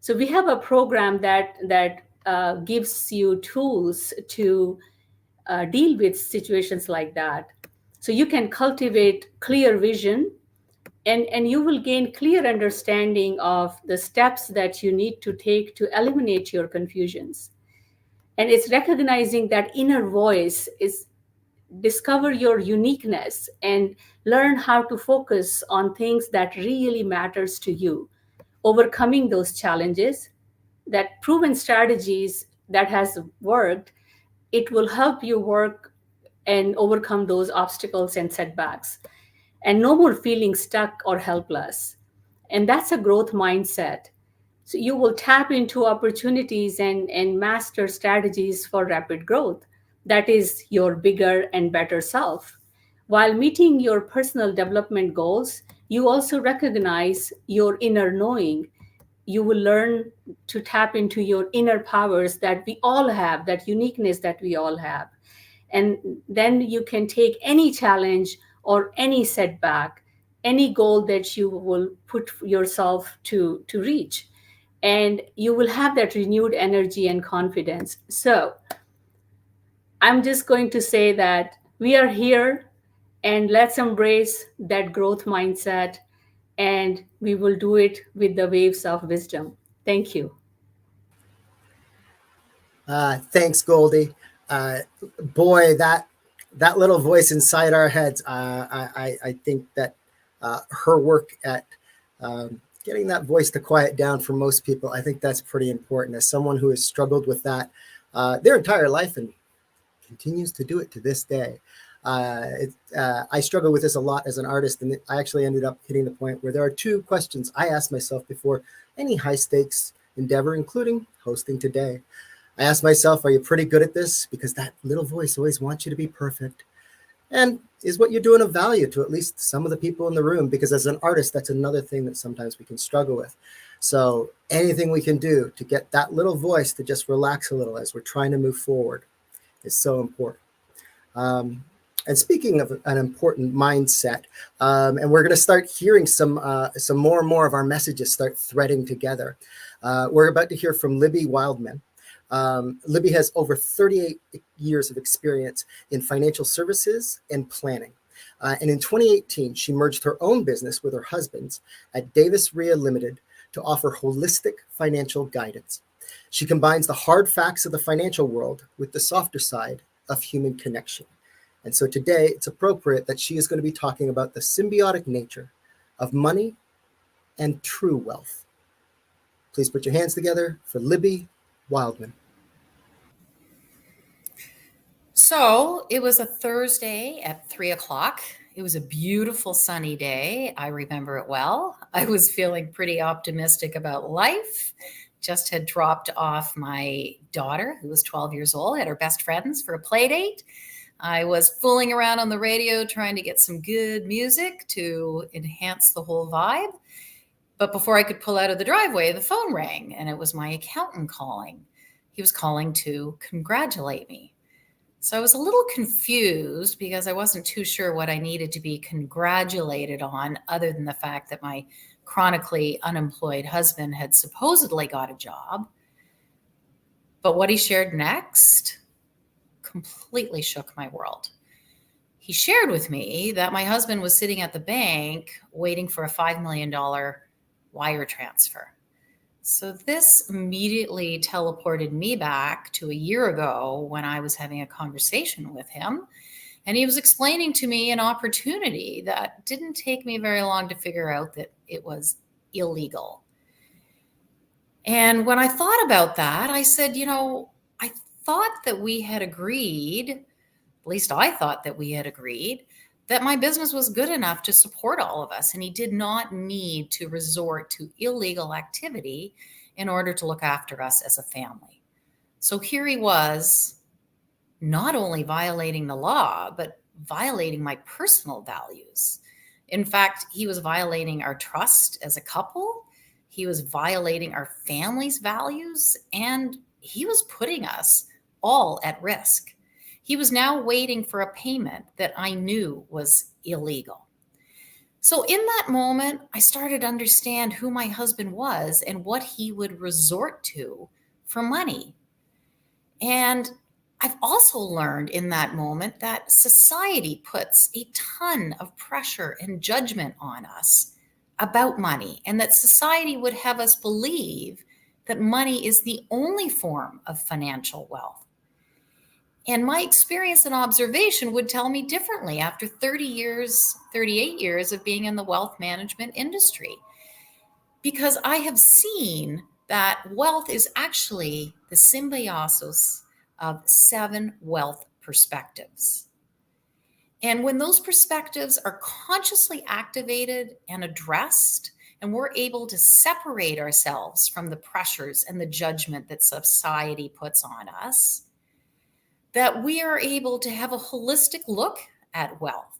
So we have a program that gives you tools to deal with situations like that. So you can cultivate clear vision, and you will gain clear understanding of the steps that you need to take to eliminate your confusions. And it's recognizing that inner voice is discover your uniqueness and learn how to focus on things that really matters to you, overcoming those challenges, that proven strategies that has worked. It will help you work and overcome those obstacles and setbacks, and no more feeling stuck or helpless. And that's a growth mindset. So you will tap into opportunities and master strategies for rapid growth. That is your bigger and better self. While meeting your personal development goals, you also recognize your inner knowing. You will learn to tap into your inner powers that we all have, that uniqueness that we all have. And then you can take any challenge or any setback, any goal that you will put yourself to reach, and you will have that renewed energy and confidence. So I'm just going to say that we are here, and let's embrace that growth mindset, and we will do it with the waves of wisdom. Thank you. Thanks, Goldie. Boy, that little voice inside our heads. I think that her work at getting that voice to quiet down for most people, I think that's pretty important. As someone who has struggled with that their entire life and continues to do it to this day. I struggle with this a lot as an artist, and I actually ended up hitting the point where there are two questions I ask myself before any high stakes endeavor, including hosting today. I ask myself, are you pretty good at this? Because that little voice always wants you to be perfect. And is what you're doing of value to at least some of the people in the room? Because as an artist, that's another thing that sometimes we can struggle with. So anything we can do to get that little voice to just relax a little as we're trying to move forward is so important. And speaking of an important mindset, and we're going to start hearing some more and more of our messages start threading together. We're about to hear from Libby Wildman. Libby has over 38 years of experience in financial services and planning. And in 2018, she merged her own business with her husband's at Davis Ria Limited to offer holistic financial guidance. She combines the hard facts of the financial world with the softer side of human connection. And so today it's appropriate that she is going to be talking about the symbiotic nature of money and true wealth. Please put your hands together for Libby Wildman. So it was a Thursday at 3:00. It was a beautiful sunny day. I remember it well. I was feeling pretty optimistic about life. Just had dropped off my daughter, who was 12 years old, at her best friend's for a play date. I was fooling around on the radio trying to get some good music to enhance the whole vibe. But before I could pull out of the driveway, the phone rang, and it was my accountant calling. He was calling to congratulate me. So I was a little confused because I wasn't too sure what I needed to be congratulated on, other than the fact that my chronically unemployed husband had supposedly got a job. But what he shared next completely shook my world. He shared with me that my husband was sitting at the bank waiting for a $5 million wire transfer. So this immediately teleported me back to a year ago when I was having a conversation with him. And he was explaining to me an opportunity that didn't take me very long to figure out that it was illegal. And when I thought about that, I said, I thought that we had agreed, at least I thought that we had agreed, that my business was good enough to support all of us, and he did not need to resort to illegal activity in order to look after us as a family. So here he was, not only violating the law, but violating my personal values. In fact, he was violating our trust as a couple. He was violating our family's values, and he was putting us all at risk. He was now waiting for a payment that I knew was illegal. So in that moment, I started to understand who my husband was and what he would resort to for money. And I've also learned in that moment that society puts a ton of pressure and judgment on us about money, and that society would have us believe that money is the only form of financial wealth. And my experience and observation would tell me differently after 38 years of being in the wealth management industry, because I have seen that wealth is actually the symbiosis of 7 wealth perspectives. And when those perspectives are consciously activated and addressed, and we're able to separate ourselves from the pressures and the judgment that society puts on us, that we are able to have a holistic look at wealth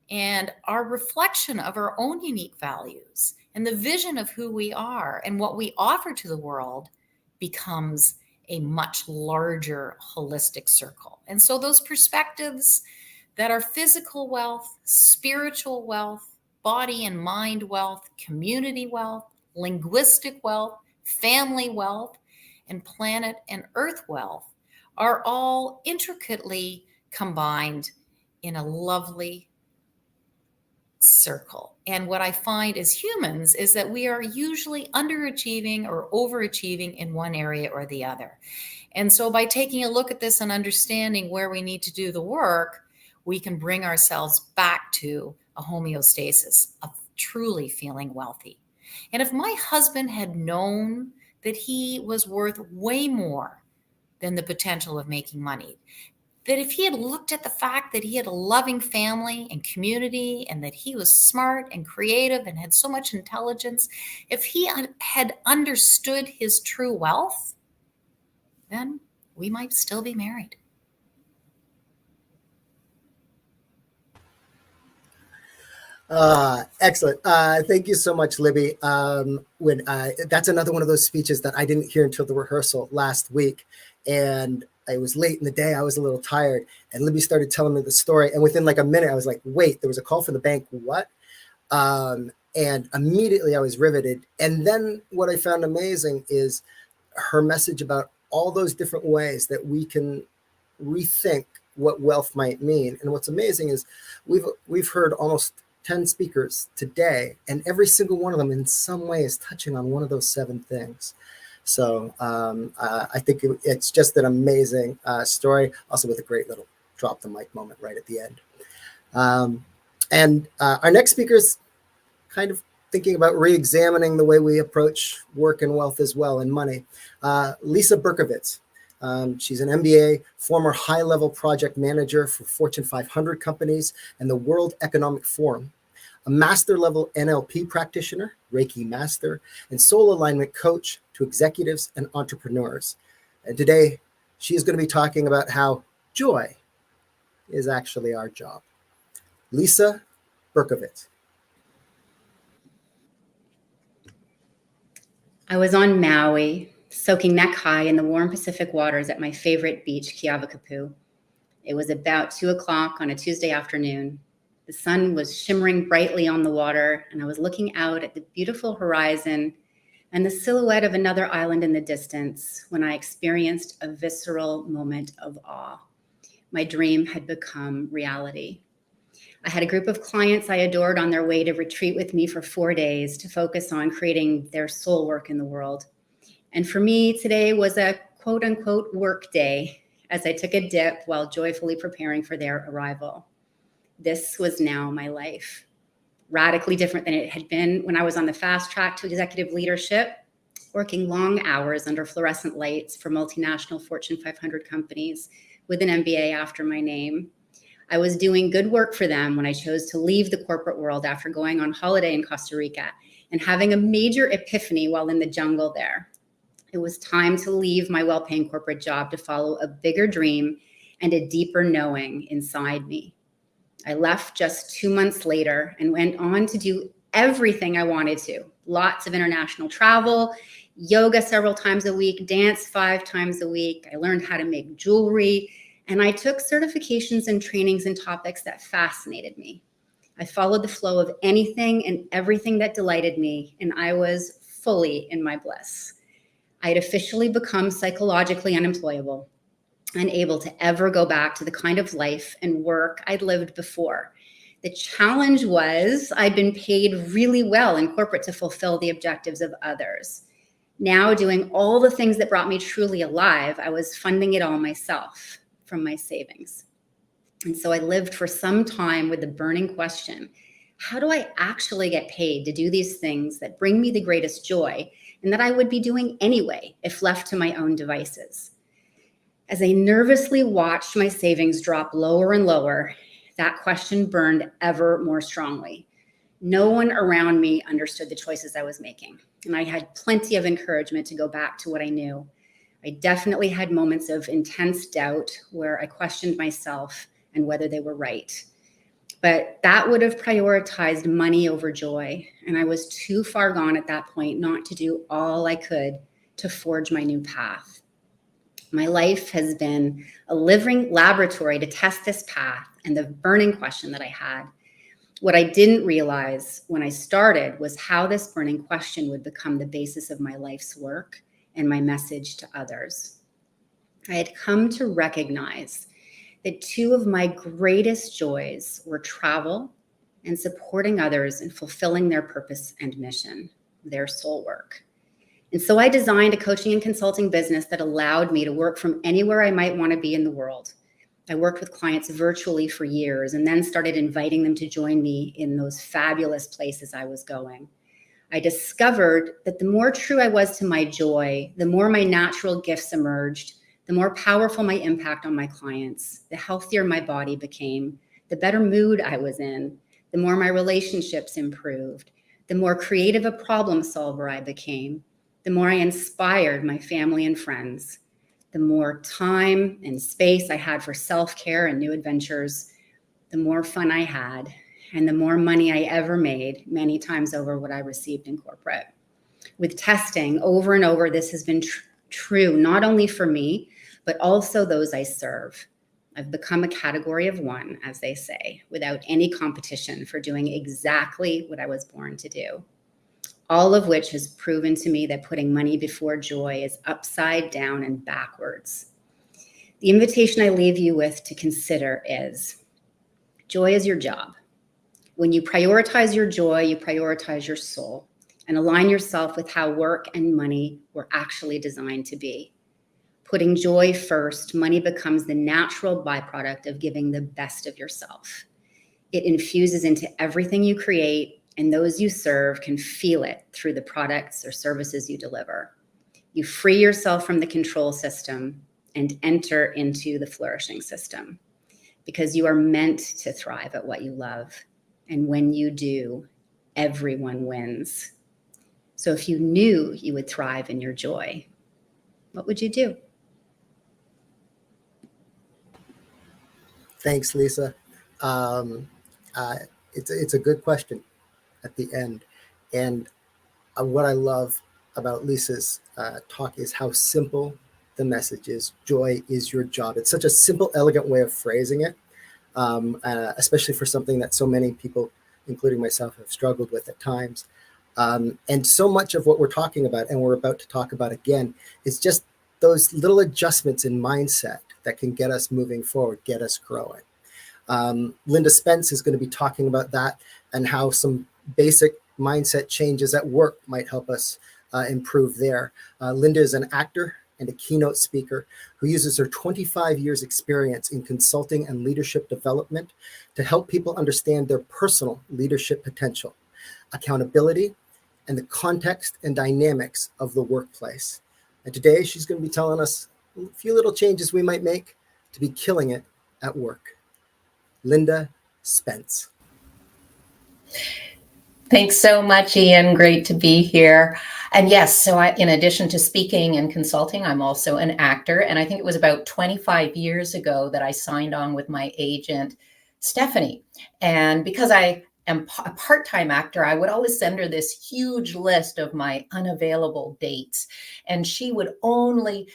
and our reflection of our own unique values and the vision of who we are and what we offer to the world becomes a much larger holistic circle. And so those perspectives that are physical wealth, spiritual wealth, body and mind wealth, community wealth, linguistic wealth, family wealth, and planet and earth wealth are all intricately combined in a lovely circle. And what I find as humans is that we are usually underachieving or overachieving in one area or the other. And so by taking a look at this and understanding where we need to do the work, we can bring ourselves back to a homeostasis of truly feeling wealthy. And if my husband had known that he was worth way more than the potential of making money, that if he had looked at the fact that he had a loving family and community and that he was smart and creative and had so much intelligence, if he had understood his true wealth, then we might still be married. Excellent. Thank you so much, Libby. That's another one of those speeches that I didn't hear until the rehearsal last week. And it was late in the day. I was a little tired. And Libby started telling me the story. And within like a minute, I was like, wait, there was a call from the bank. What? And immediately I was riveted. And then what I found amazing is her message about all those different ways that we can rethink what wealth might mean. And what's amazing is we've heard almost 10 speakers today, and every single one of them in some way is touching on one of those 7 things. So I think it's just an amazing story, also with a great little drop the mic moment right at the end. And our next speaker is kind of thinking about re-examining the way we approach work and wealth as well, and money. Lisa Berkovitz. She's an MBA, former high-level project manager for Fortune 500 companies and the World Economic Forum, a master-level NLP practitioner, Reiki master, and soul alignment coach to executives and entrepreneurs. And today, she is going to be talking about how joy is actually our job. Lisa Berkovitz. I was on Maui, soaking neck high in the warm Pacific waters at my favorite beach, Keavakapu. It was about 2 o'clock on a Tuesday afternoon. The sun was shimmering brightly on the water, and I was looking out at the beautiful horizon and the silhouette of another island in the distance when I experienced a visceral moment of awe. My dream had become reality. I had a group of clients I adored on their way to retreat with me for 4 days to focus on creating their soul work in the world. And for me, today was a quote unquote work day as I took a dip while joyfully preparing for their arrival. This was now my life, radically different than it had been when I was on the fast track to executive leadership, working long hours under fluorescent lights for multinational Fortune 500 companies with an MBA after my name. I was doing good work for them when I chose to leave the corporate world after going on holiday in Costa Rica and having a major epiphany while in the jungle there. It was time to leave my well-paying corporate job to follow a bigger dream and a deeper knowing inside me. I left just 2 months later and went on to do everything I wanted to. Lots of international travel, yoga several times a week, dance 5 times a week. I learned how to make jewelry, and I took certifications and trainings in topics that fascinated me. I followed the flow of anything and everything that delighted me, and I was fully in my bliss. I had officially become psychologically unemployable, unable to ever go back to the kind of life and work I'd lived before. The challenge was I'd been paid really well in corporate to fulfill the objectives of others. Now, doing all the things that brought me truly alive, I was funding it all myself from my savings. And so I lived for some time with the burning question, how do I actually get paid to do these things that bring me the greatest joy and that I would be doing anyway if left to my own devices? As I nervously watched my savings drop lower and lower, that question burned ever more strongly. No one around me understood the choices I was making, and I had plenty of encouragement to go back to what I knew. I definitely had moments of intense doubt where I questioned myself and whether they were right. But that would have prioritized money over joy, and I was too far gone at that point not to do all I could to forge my new path. My life has been a living laboratory to test this path and the burning question that I had. What I didn't realize when I started was how this burning question would become the basis of my life's work and my message to others. I had come to recognize that 2 of my greatest joys were travel and supporting others in fulfilling their purpose and mission, their soul work. And so I designed a coaching and consulting business that allowed me to work from anywhere I might want to be in the world. I worked with clients virtually for years and then started inviting them to join me in those fabulous places I was going. I discovered that the more true I was to my joy, the more my natural gifts emerged, the more powerful my impact on my clients, the healthier my body became, the better mood I was in, the more my relationships improved, the more creative a problem solver I became, the more I inspired my family and friends, the more time and space I had for self-care and new adventures, the more fun I had, and the more money I ever made, many times over what I received in corporate. With testing over and over, this has been true, not only for me, but also those I serve. I've become a category of one, as they say, without any competition for doing exactly what I was born to do. All of which has proven to me that putting money before joy is upside down and backwards. The invitation I leave you with to consider is, joy is your job. When you prioritize your joy, you prioritize your soul and align yourself with how work and money were actually designed to be. Putting joy first, money becomes the natural byproduct of giving the best of yourself. It infuses into everything you create, and those you serve can feel it through the products or services you deliver. You free yourself from the control system and enter into the flourishing system because you are meant to thrive at what you love. And when you do, everyone wins. So if you knew you would thrive in your joy, what would you do? Thanks, Lisa. Um, it's a good question at the end. And what I love about Lisa's talk is how simple the message is. Joy is your job. It's such a simple, elegant way of phrasing it, especially for something that so many people, including myself, have struggled with at times. And so much of what we're talking about, and we're about to talk about again, is just those little adjustments in mindset that can get us moving forward, get us growing. Linda Spence is going to be talking about that and how some basic mindset changes at work might help us improve there. Linda is an actor and a keynote speaker who uses her 25 years experience in consulting and leadership development to help people understand their personal leadership potential, accountability, and the context and dynamics of the workplace. And today she's going to be telling us a few little changes we might make to be killing it at work. Linda Spence. Thanks so much, Ian. Great to be here. And yes, so in addition to speaking and consulting, I'm also an actor. And I think it was about 25 years ago that I signed on with my agent, Stephanie. And because I am a part-time actor, I would always send her this huge list of my unavailable dates. And she would only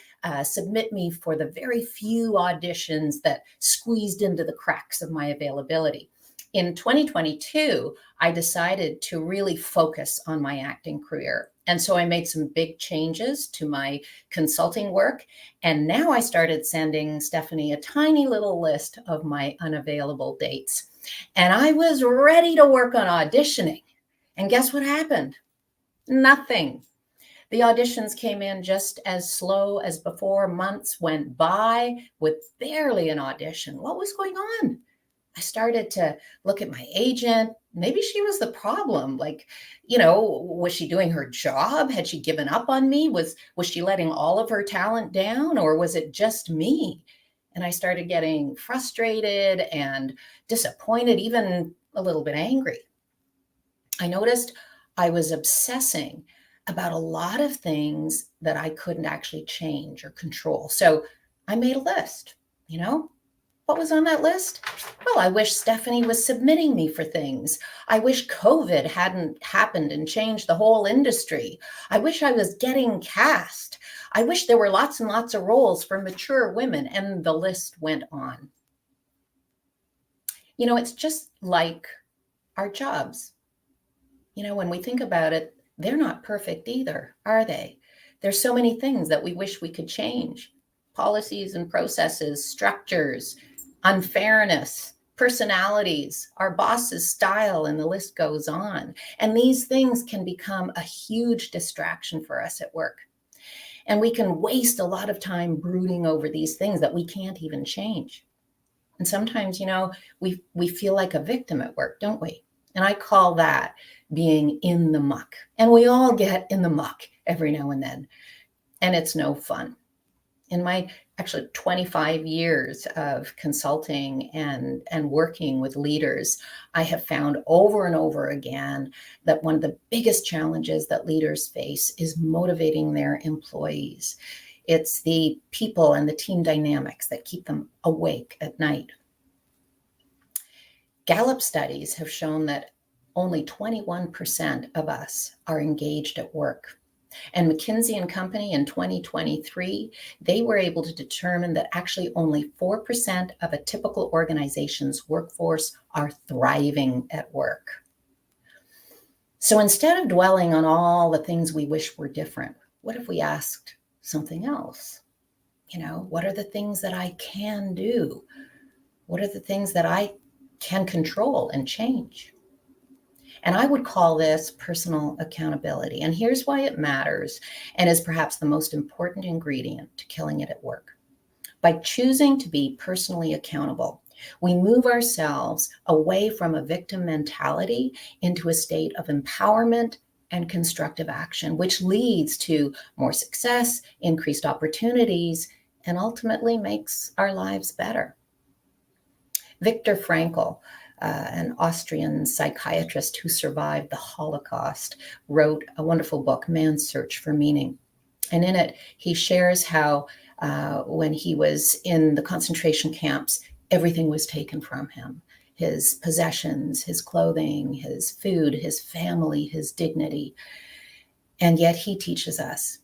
submit me for the very few auditions that squeezed into the cracks of my availability. In 2022, I decided to really focus on my acting career. And so I made some big changes to my consulting work. And now I started sending Stephanie a tiny little list of my unavailable dates. And I was ready to work on auditioning. And guess what happened? Nothing. The auditions came in just as slow as before. Months went by with barely an audition. What was going on? I started to look at my agent. Maybe she was the problem. Like, was she doing her job? Had she given up on me? Was she letting all of her talent down, or was it just me? And I started getting frustrated and disappointed, even a little bit angry. I noticed I was obsessing about a lot of things that I couldn't actually change or control. So I made a list, What was on that list? Well, I wish Stephanie was submitting me for things. I wish COVID hadn't happened and changed the whole industry. I wish I was getting cast. I wish there were lots and lots of roles for mature women, and the list went on. It's just like our jobs. When we think about it, they're not perfect either, are they? There's so many things that we wish we could change. Policies and processes, structures, unfairness, personalities, our boss's style, and the list goes on. And these things can become a huge distraction for us at work. And we can waste a lot of time brooding over these things that we can't even change. And sometimes, we feel like a victim at work, don't we? And I call that being in the muck. And we all get in the muck every now and then. And it's no fun. In my actually 25 years of consulting and working with leaders, I have found over and over again that one of the biggest challenges that leaders face is motivating their employees. It's the people and the team dynamics that keep them awake at night. Gallup studies have shown that only 21% of us are engaged at work. And McKinsey & Company in 2023, they were able to determine that actually only 4% of a typical organization's workforce are thriving at work. So instead of dwelling on all the things we wish were different, what if we asked something else? What are the things that I can do? What are the things that I can control and change? And I would call this personal accountability. And here's why it matters and is perhaps the most important ingredient to killing it at work. By choosing to be personally accountable, we move ourselves away from a victim mentality into a state of empowerment and constructive action, which leads to more success, increased opportunities, and ultimately makes our lives better. Viktor Frankl, an Austrian psychiatrist who survived the Holocaust, wrote a wonderful book, Man's Search for Meaning. And in it, he shares how when he was in the concentration camps, everything was taken from him. His possessions, his clothing, his food, his family, his dignity. And yet he teaches us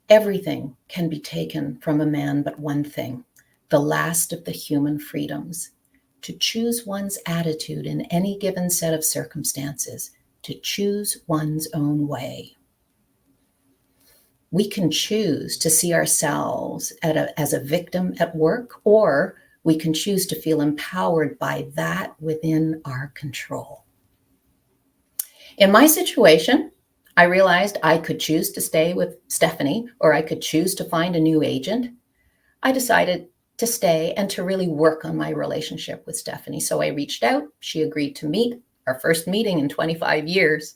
everything can be taken from a man but one thing, the last of the human freedoms, to choose one's attitude in any given set of circumstances, to choose one's own way. We can choose to see ourselves as a victim at work, or we can choose to feel empowered by that within our control. In my situation, I realized I could choose to stay with Stephanie, or I could choose to find a new agent. I decided to stay and to really work on my relationship with Stephanie. So I reached out. She agreed to meet, our first meeting in 25 years.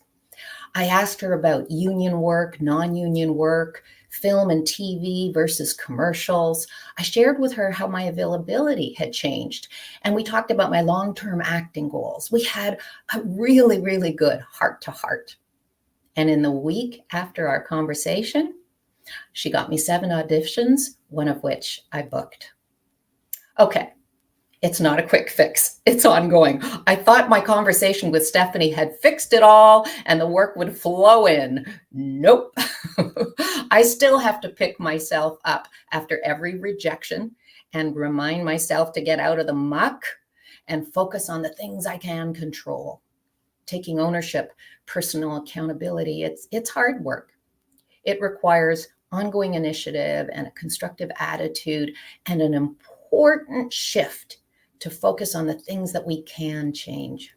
I asked her about union work, non-union work, film and TV versus commercials. I shared with her how my availability had changed. And we talked about my long-term acting goals. We had a really, really good heart-to-heart. And in the week after our conversation, she got me 7 auditions, one of which I booked. Okay, it's not a quick fix. It's ongoing. I thought my conversation with Stephanie had fixed it all and the work would flow in. Nope. I still have to pick myself up after every rejection and remind myself to get out of the muck and focus on the things I can control. Taking ownership, personal accountability, it's hard work. It requires ongoing initiative and a constructive attitude and an important shift to focus on the things that we can change.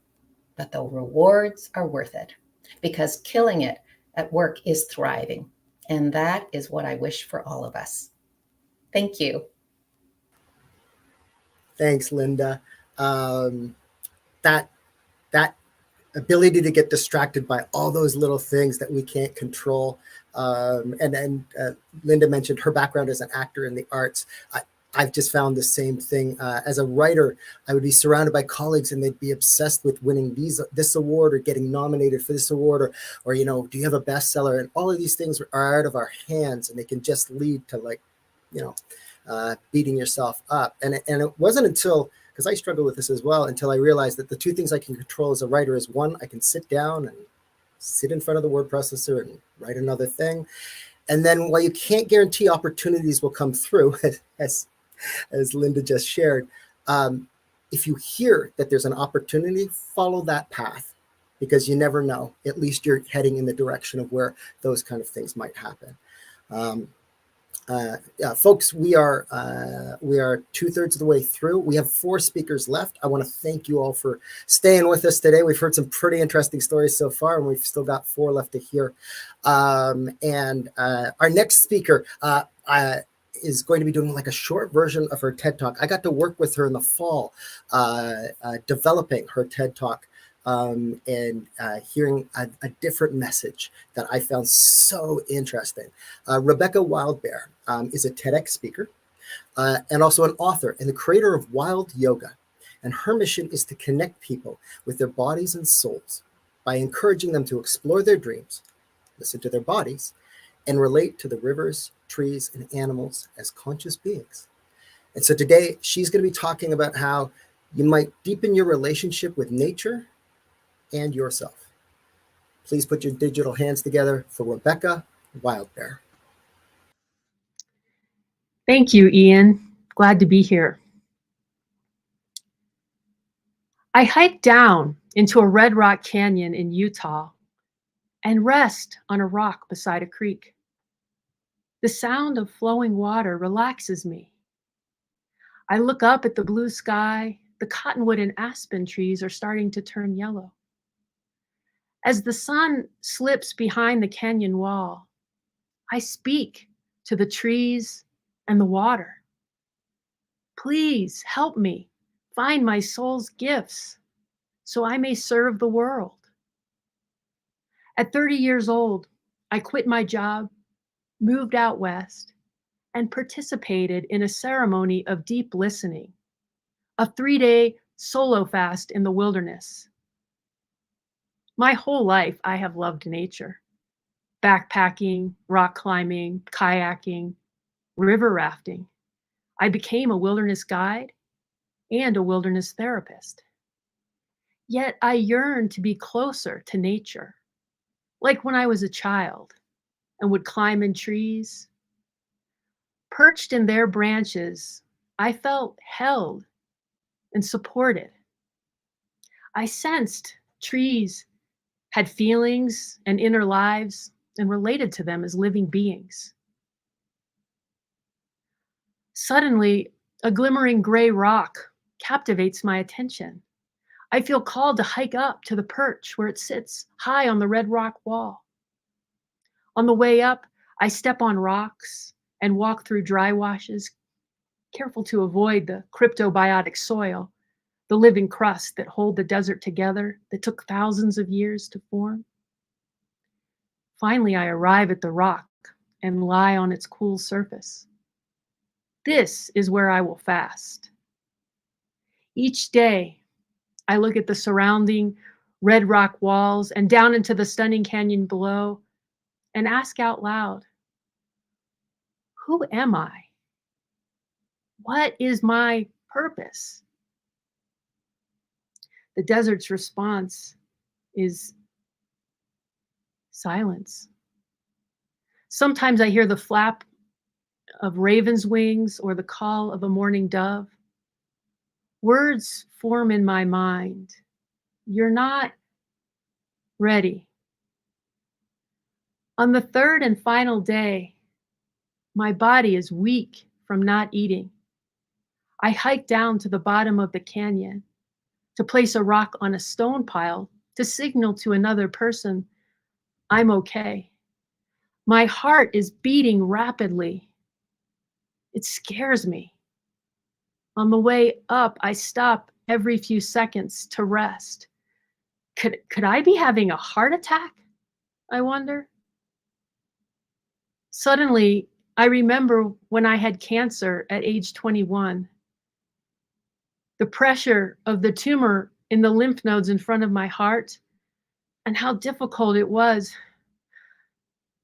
But the rewards are worth it, because killing it at work is thriving. And that is what I wish for all of us. Thank you. Thanks, Linda. That ability to get distracted by all those little things that we can't control. And Linda mentioned her background as an actor in the arts. I've just found the same thing. As a writer, I would be surrounded by colleagues and they'd be obsessed with winning this award or getting nominated for this award, or do you have a bestseller? And all of these things are out of our hands, and they can just lead to beating yourself up. And it wasn't until, because I struggle with this as well, until I realized that the 2 things I can control as a writer is, 1, I can sit down and sit in front of the word processor and write another thing. And then while you can't guarantee opportunities will come through, as Linda just shared, if you hear that there's an opportunity, follow that path, because you never know. At least you're heading in the direction of where those kind of things might happen. Folks, we are 2/3 of the way through. We have 4 speakers left. I want to thank you all for staying with us today. We've heard some pretty interesting stories so far, and we've still got 4 left to hear. And our next speaker is going to be doing like a short version of her TED Talk. I got to work with her in the fall, developing her TED Talk. And hearing a different message that I found so interesting. Rebecca Wildbear is a TEDx speaker and also an author and the creator of Wild Yoga. And her mission is to connect people with their bodies and souls by encouraging them to explore their dreams, listen to their bodies, and relate to the rivers, trees, and animals as conscious beings. And so today she's going to be talking about how you might deepen your relationship with nature and yourself. Please put your digital hands together for Rebecca Wildbear. Thank you, Ian. Glad to be here. I hike down into a red rock canyon in Utah and rest on a rock beside a creek. The sound of flowing water relaxes me. I look up at the blue sky. The cottonwood and aspen trees are starting to turn yellow. As the sun slips behind the canyon wall, I speak to the trees and the water. Please help me find my soul's gifts so I may serve the world. At 30 years old, I quit my job, moved out west, and participated in a ceremony of deep listening, a 3-day solo fast in the wilderness. My whole life, I have loved nature. Backpacking, rock climbing, kayaking, river rafting. I became a wilderness guide and a wilderness therapist. Yet I yearn to be closer to nature, like when I was a child and would climb in trees. Perched in their branches, I felt held and supported. I sensed trees had feelings and inner lives and related to them as living beings. Suddenly, a glimmering gray rock captivates my attention. I feel called to hike up to the perch where it sits high on the red rock wall. On the way up, I step on rocks and walk through dry washes, careful to avoid the cryptobiotic soil, the living crust that hold the desert together that took thousands of years to form. Finally, I arrive at the rock and lie on its cool surface. This is where I will fast. Each day, I look at the surrounding red rock walls and down into the stunning canyon below and ask out loud, who am I? What is my purpose? The desert's response is silence. Sometimes I hear the flap of raven's wings or the call of a morning dove. Words form in my mind. You're not ready. On the third and final day, my body is weak from not eating. I hike down to the bottom of the canyon to place a rock on a stone pile to signal to another person I'm okay. My heart is beating rapidly. It scares me. On the way up, I stop every few seconds to rest. Could I be having a heart attack? I wonder. Suddenly, I remember when I had cancer at age 21. The pressure of the tumor in the lymph nodes in front of my heart, and how difficult it was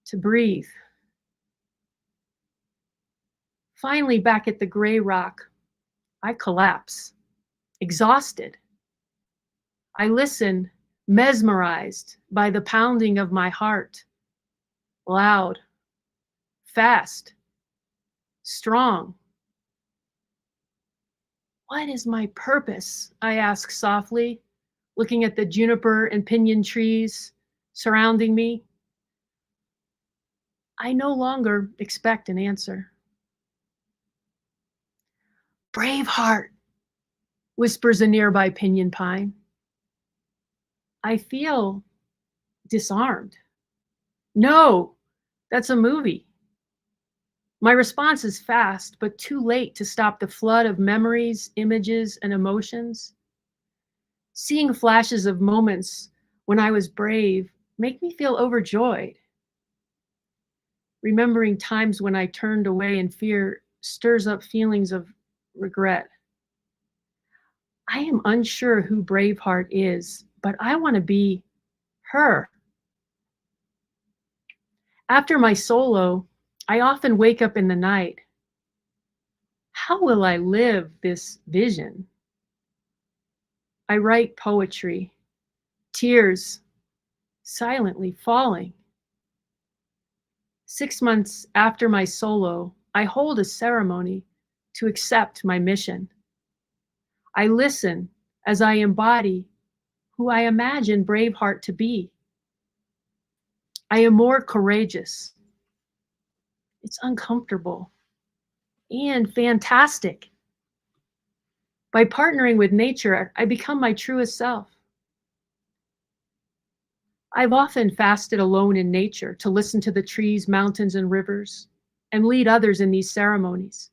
to breathe. Finally, back at the gray rock, I collapse, exhausted. I listen, mesmerized by the pounding of my heart, loud, fast, strong. What is my purpose? I ask softly, looking at the juniper and pinyon trees surrounding me. I no longer expect an answer. Braveheart, whispers a nearby pinyon pine. I feel disarmed. No, that's a movie. My response is fast, but too late to stop the flood of memories, images, and emotions. Seeing flashes of moments when I was brave make me feel overjoyed. Remembering times when I turned away in fear stirs up feelings of regret. I am unsure who Braveheart is, but I want to be her. After my solo, I often wake up in the night. How will I live this vision? I write poetry, tears silently falling. 6 months after my solo, I hold a ceremony to accept my mission. I listen as I embody who I imagine Braveheart to be. I am more courageous. It's uncomfortable and fantastic. By partnering with nature, I become my truest self. I've often fasted alone in nature to listen to the trees, mountains, and rivers, and lead others in these ceremonies.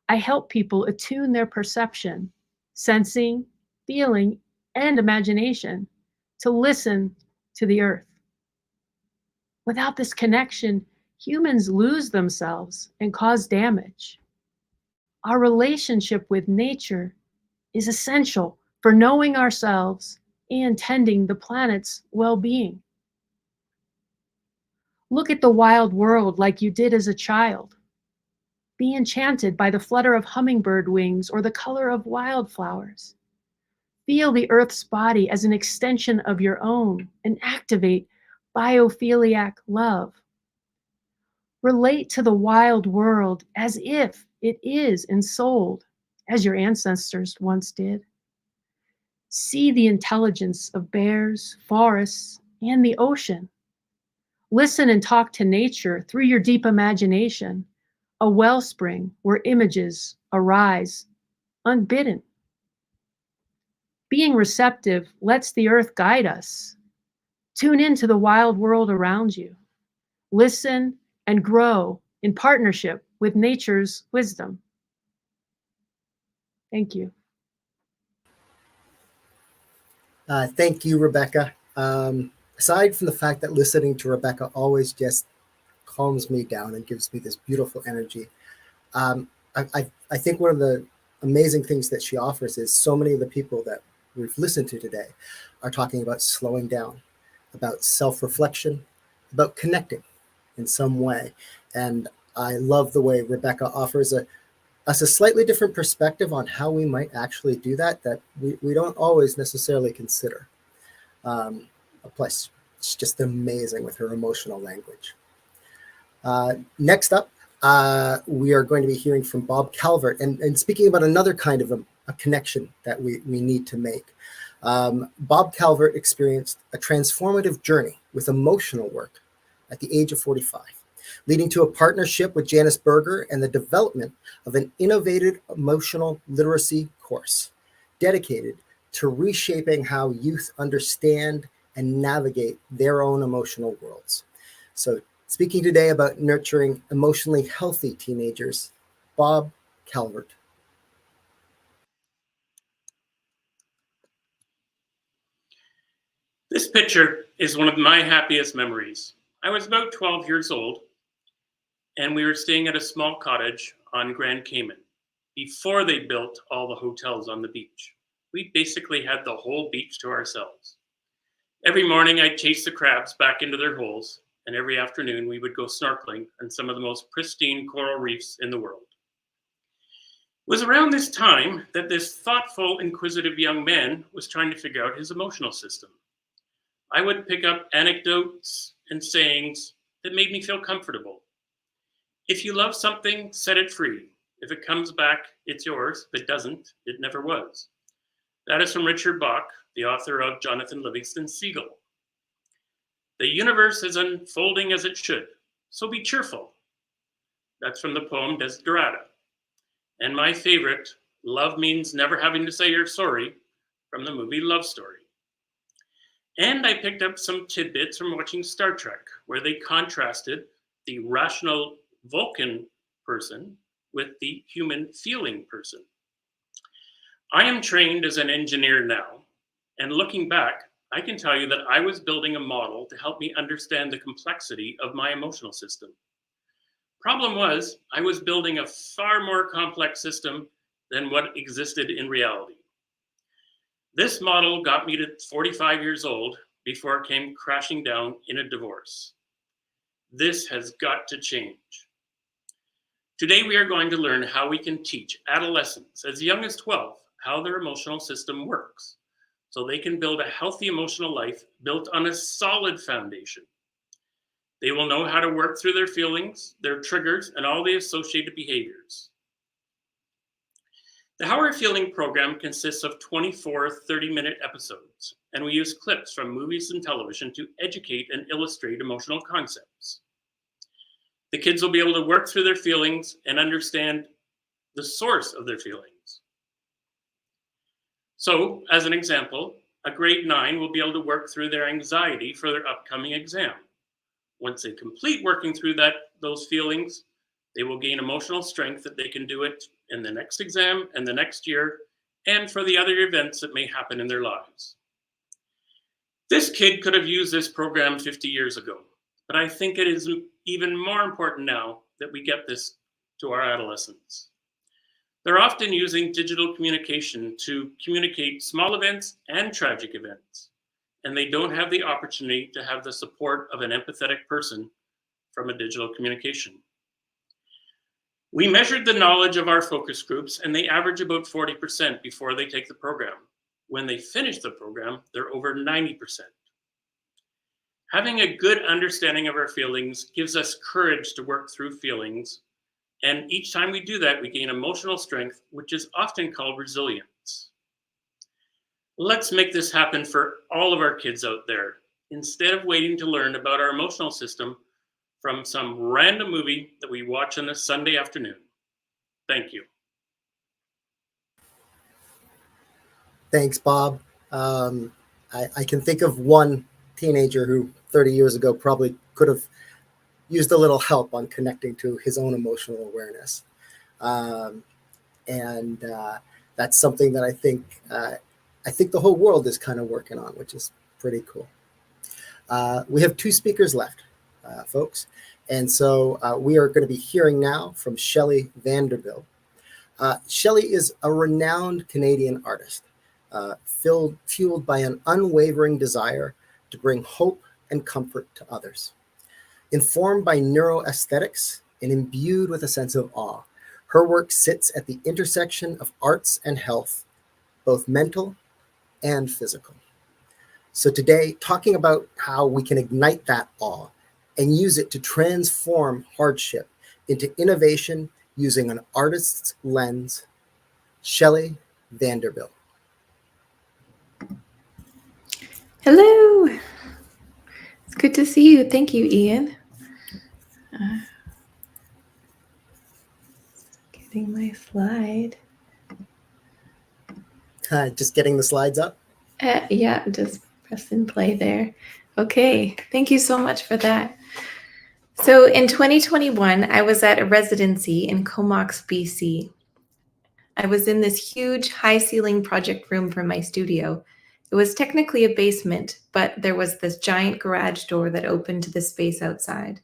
I help people attune their perception, sensing, feeling, and imagination to listen to the earth. Without this connection, humans lose themselves and cause damage. Our relationship with nature is essential for knowing ourselves and tending the planet's well-being. Look at the wild world like you did as a child. Be enchanted by the flutter of hummingbird wings or the color of wildflowers. Feel the earth's body as an extension of your own and activate biophiliac love. Relate to the wild world as if it is ensouled, as your ancestors once did. See the intelligence of bears, forests, and the ocean. Listen and talk to nature through your deep imagination, a wellspring where images arise unbidden. Being receptive lets the earth guide us. Tune into the wild world around you. Listen and grow in partnership with nature's wisdom. Thank you. Thank you, Rebecca. Aside from the fact that listening to Rebecca always just calms me down and gives me this beautiful energy, I think one of the amazing things that she offers is so many of the people that we've listened to today are talking about slowing down, about self-reflection, about connecting in some way. And I love the way Rebecca offers us a slightly different perspective on how we might actually do that we don't always necessarily consider. Plus, it's just amazing with her emotional language. Next up, we are going to be hearing from Bob Calvert and speaking about another kind of a connection that we need to make. Bob Calvert experienced a transformative journey with emotional work at the age of 45, leading to a partnership with Janice Berger and the development of an innovative emotional literacy course dedicated to reshaping how youth understand and navigate their own emotional worlds. So, speaking today about nurturing emotionally healthy teenagers, Bob Calvert. This picture is one of my happiest memories. I was about 12 years old, and we were staying at a small cottage on Grand Cayman before they built all the hotels on the beach. We basically had the whole beach to ourselves. Every morning I'd chase the crabs back into their holes, and every afternoon we would go snorkeling on some of the most pristine coral reefs in the world. It was around this time that this thoughtful, inquisitive young man was trying to figure out his emotional system. I would pick up anecdotes and sayings that made me feel comfortable. If you love something, set it free. If it comes back, it's yours. If it doesn't, it never was. That is from Richard Bach, the author of Jonathan Livingston Seagull. The universe is unfolding as it should, so be cheerful. That's from the poem Desiderata. And my favorite, love means never having to say you're sorry, from the movie Love Story. And I picked up some tidbits from watching Star Trek, where they contrasted the rational Vulcan person with the human feeling person. I am trained as an engineer now, and looking back, I can tell you that I was building a model to help me understand the complexity of my emotional system. Problem was, I was building a far more complex system than what existed in reality. This model got me to 45 years old before it came crashing down in a divorce. This has got to change. Today, we are going to learn how we can teach adolescents as young as 12 how their emotional system works, so they can build a healthy emotional life built on a solid foundation. They will know how to work through their feelings, their triggers, and all the associated behaviors. The How We're Feeling program consists of 24 30-minute episodes, and we use clips from movies and television to educate and illustrate emotional concepts. The kids will be able to work through their feelings and understand the source of their feelings. So, as an example, a grade 9 will be able to work through their anxiety for their upcoming exam. Once they complete working through those feelings, they will gain emotional strength that they can do it in the next exam and the next year, and for the other events that may happen in their lives. This kid could have used this program 50 years ago, but I think it is even more important now that we get this to our adolescents. They're often using digital communication to communicate small events and tragic events, and they don't have the opportunity to have the support of an empathetic person from a digital communication. We measured the knowledge of our focus groups, and they average about 40% before they take the program. When they finish the program, they're over 90%. Having a good understanding of our feelings gives us courage to work through feelings. And each time we do that, we gain emotional strength, which is often called resilience. Let's make this happen for all of our kids out there. Instead of waiting to learn about our emotional system from some random movie that we watch on a Sunday afternoon. Thank you. Thanks, Bob. I can think of one teenager who 30 years ago probably could have used a little help on connecting to his own emotional awareness. And that's something that I think the whole world is kind of working on, which is pretty cool. We have 2 speakers left, folks. And so we are going to be hearing now from Shelley Vanderbilt. Shelley is a renowned Canadian artist, fueled by an unwavering desire to bring hope and comfort to others. Informed by neuroaesthetics and imbued with a sense of awe, her work sits at the intersection of arts and health, both mental and physical. So today, talking about how we can ignite that awe and use it to transform hardship into innovation using an artist's lens, Shelley Vanderbilt. Hello. It's good to see you. Thank you, Ian. Getting my slide. Just getting the slides up? Yeah, just press and play there. Okay, thank you so much for that. So in 2021, I was at a residency in Comox, BC. I was in this huge high ceiling project room for my studio. It was technically a basement, but there was this giant garage door that opened to the space outside.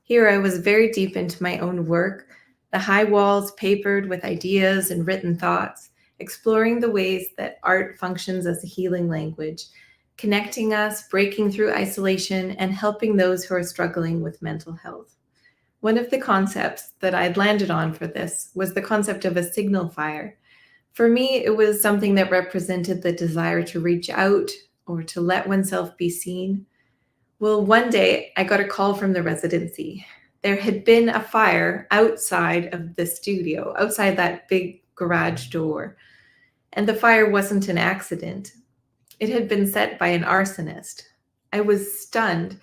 Here I was very deep into my own work, the high walls papered with ideas and written thoughts, exploring the ways that art functions as a healing language, connecting us, breaking through isolation, and helping those who are struggling with mental health. One of the concepts that I'd landed on for this was the concept of a signal fire. For me, it was something that represented the desire to reach out or to let oneself be seen. Well, one day I got a call from the residency. There had been a fire outside of the studio, outside that big garage door. And the fire wasn't an accident. It had been set by an arsonist. I was stunned,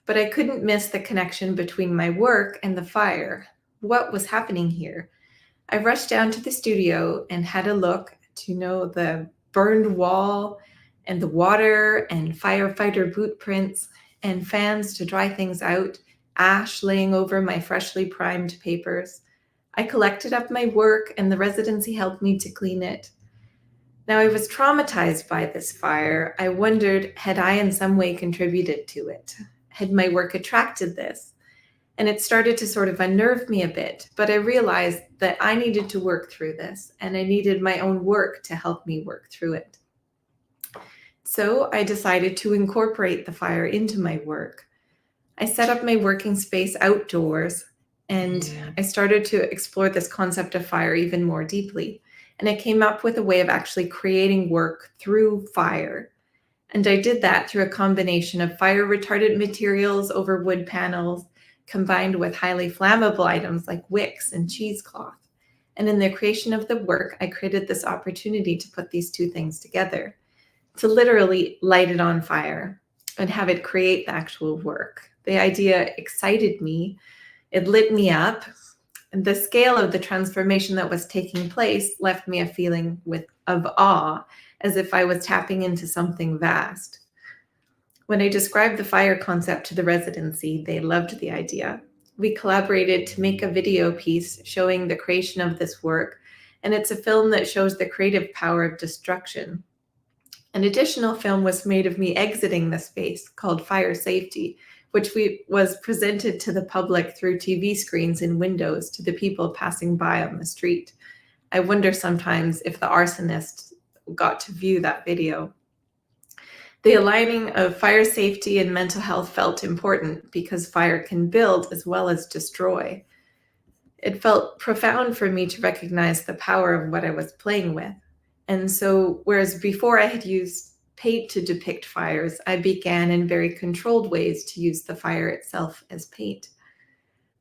but I couldn't miss the connection between my work and the fire. What was happening here? I rushed down to the studio and had a look to know the burned wall and the water and firefighter boot prints and fans to dry things out, ash laying over my freshly primed papers. I collected up my work and the residency helped me to clean it. Now, I was traumatized by this fire. I wondered, had I in some way contributed to it? Had my work attracted this? And it started to sort of unnerve me a bit, but I realized that I needed to work through this and I needed my own work to help me work through it. So I decided to incorporate the fire into my work. I set up my working space outdoors and I started to explore this concept of fire even more deeply. And I came up with a way of actually creating work through fire. And I did that through a combination of fire retardant materials over wood panels, combined with highly flammable items like wicks and cheesecloth. And in the creation of the work, I created this opportunity to put these two things together, to literally light it on fire and have it create the actual work. The idea excited me. It lit me up. And the scale of the transformation that was taking place left me a feeling of awe, as if I was tapping into something vast. When I described the fire concept to the residency, they loved the idea. We collaborated to make a video piece showing the creation of this work, and it's a film that shows the creative power of destruction. An additional film was made of me exiting the space called Fire Safety, which was presented to the public through TV screens and windows to the people passing by on the street. I wonder sometimes if the arsonist got to view that video. The aligning of fire safety and mental health felt important because fire can build as well as destroy. It felt profound for me to recognize the power of what I was playing with. And so, whereas before I had used paint to depict fires, I began in very controlled ways to use the fire itself as paint.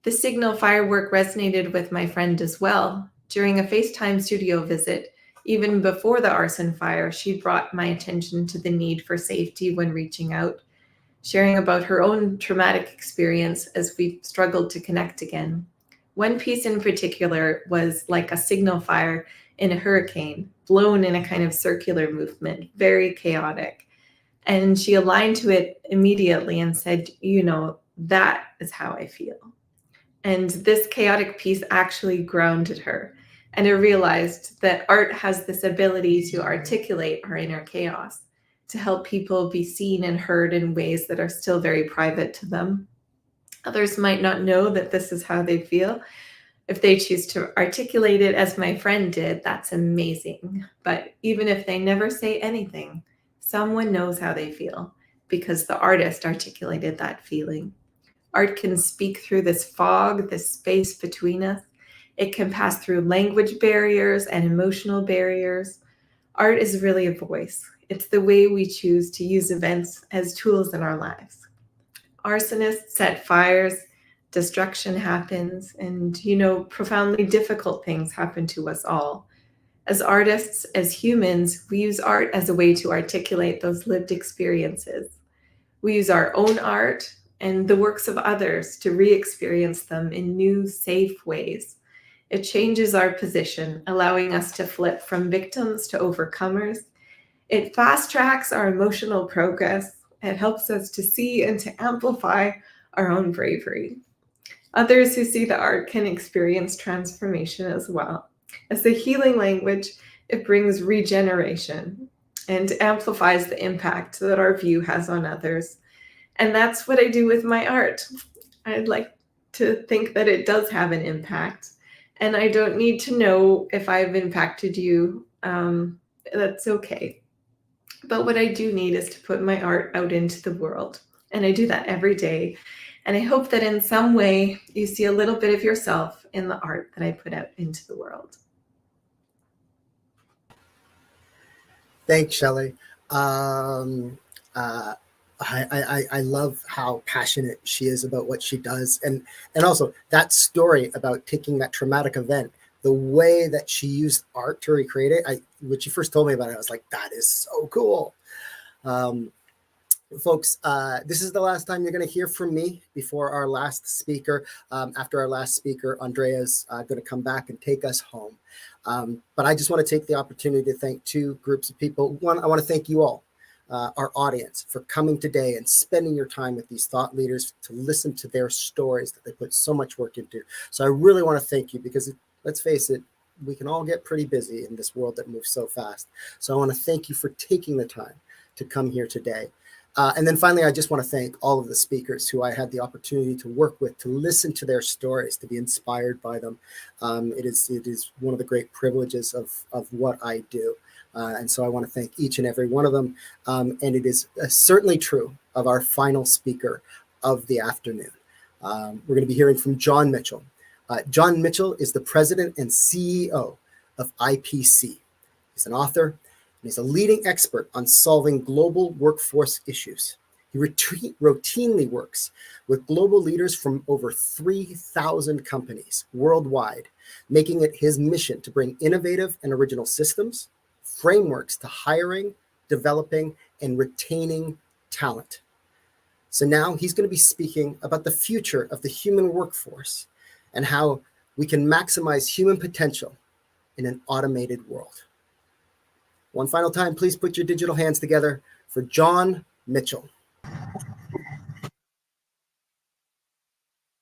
The signal firework resonated with my friend as well. During a FaceTime studio visit, even before the arson fire, she brought my attention to the need for safety when reaching out, sharing about her own traumatic experience as we struggled to connect again. One piece in particular was like a signal fire in a hurricane, blown in a kind of circular movement, very chaotic. And she aligned to it immediately and said, you know, that is how I feel. And this chaotic piece actually grounded her. And I realized that art has this ability to articulate our inner chaos, to help people be seen and heard in ways that are still very private to them. Others might not know that this is how they feel. If they choose to articulate it as my friend did, that's amazing. But even if they never say anything, someone knows how they feel because the artist articulated that feeling. Art can speak through this fog, this space between us. It can pass through language barriers and emotional barriers. Art is really a voice. It's the way we choose to use events as tools in our lives. Arsonists set fires, destruction happens, and, profoundly difficult things happen to us all. As artists, as humans, we use art as a way to articulate those lived experiences. We use our own art and the works of others to re-experience them in new, safe ways. It changes our position, allowing us to flip from victims to overcomers. It fast tracks our emotional progress. It helps us to see and to amplify our own bravery. Others who see the art can experience transformation as well. As a healing language, it brings regeneration and amplifies the impact that our view has on others. And that's what I do with my art. I'd like to think that it does have an impact. And I don't need to know if I've impacted you. That's okay. But what I do need is to put my art out into the world. And I do that every day. And I hope that in some way you see a little bit of yourself in the art that I put out into the world. Thanks, Shelley. I love how passionate she is about what she does. And also that story about taking that traumatic event, the way that she used art to recreate it, when she first told me about it, I was like, that is so cool. Folks, this is the last time you're going to hear from me before our last speaker. After our last speaker, Andrea's going to come back and take us home. But I just want to take the opportunity to thank two groups of people. One, I want to thank you all, our audience, for coming today and spending your time with these thought leaders to listen to their stories that they put so much work into. So I really want to thank you because, let's face it, we can all get pretty busy in this world that moves so fast. So I want to thank you for taking the time to come here today. And then finally, I just want to thank all of the speakers who I had the opportunity to work with, to listen to their stories, to be inspired by them. It is one of the great privileges of what I do. And so I want to thank each and every one of them. And it is certainly true of our final speaker of the afternoon. We're going to be hearing from John Mitchell. John Mitchell is the president and CEO of IPC. He's an author. And he's a leading expert on solving global workforce issues. He routinely works with global leaders from over 3,000 companies worldwide, making it his mission to bring innovative and original systems, frameworks to hiring, developing, and retaining talent. So now he's going to be speaking about the future of the human workforce and how we can maximize human potential in an automated world. One final time, please put your digital hands together for John Mitchell.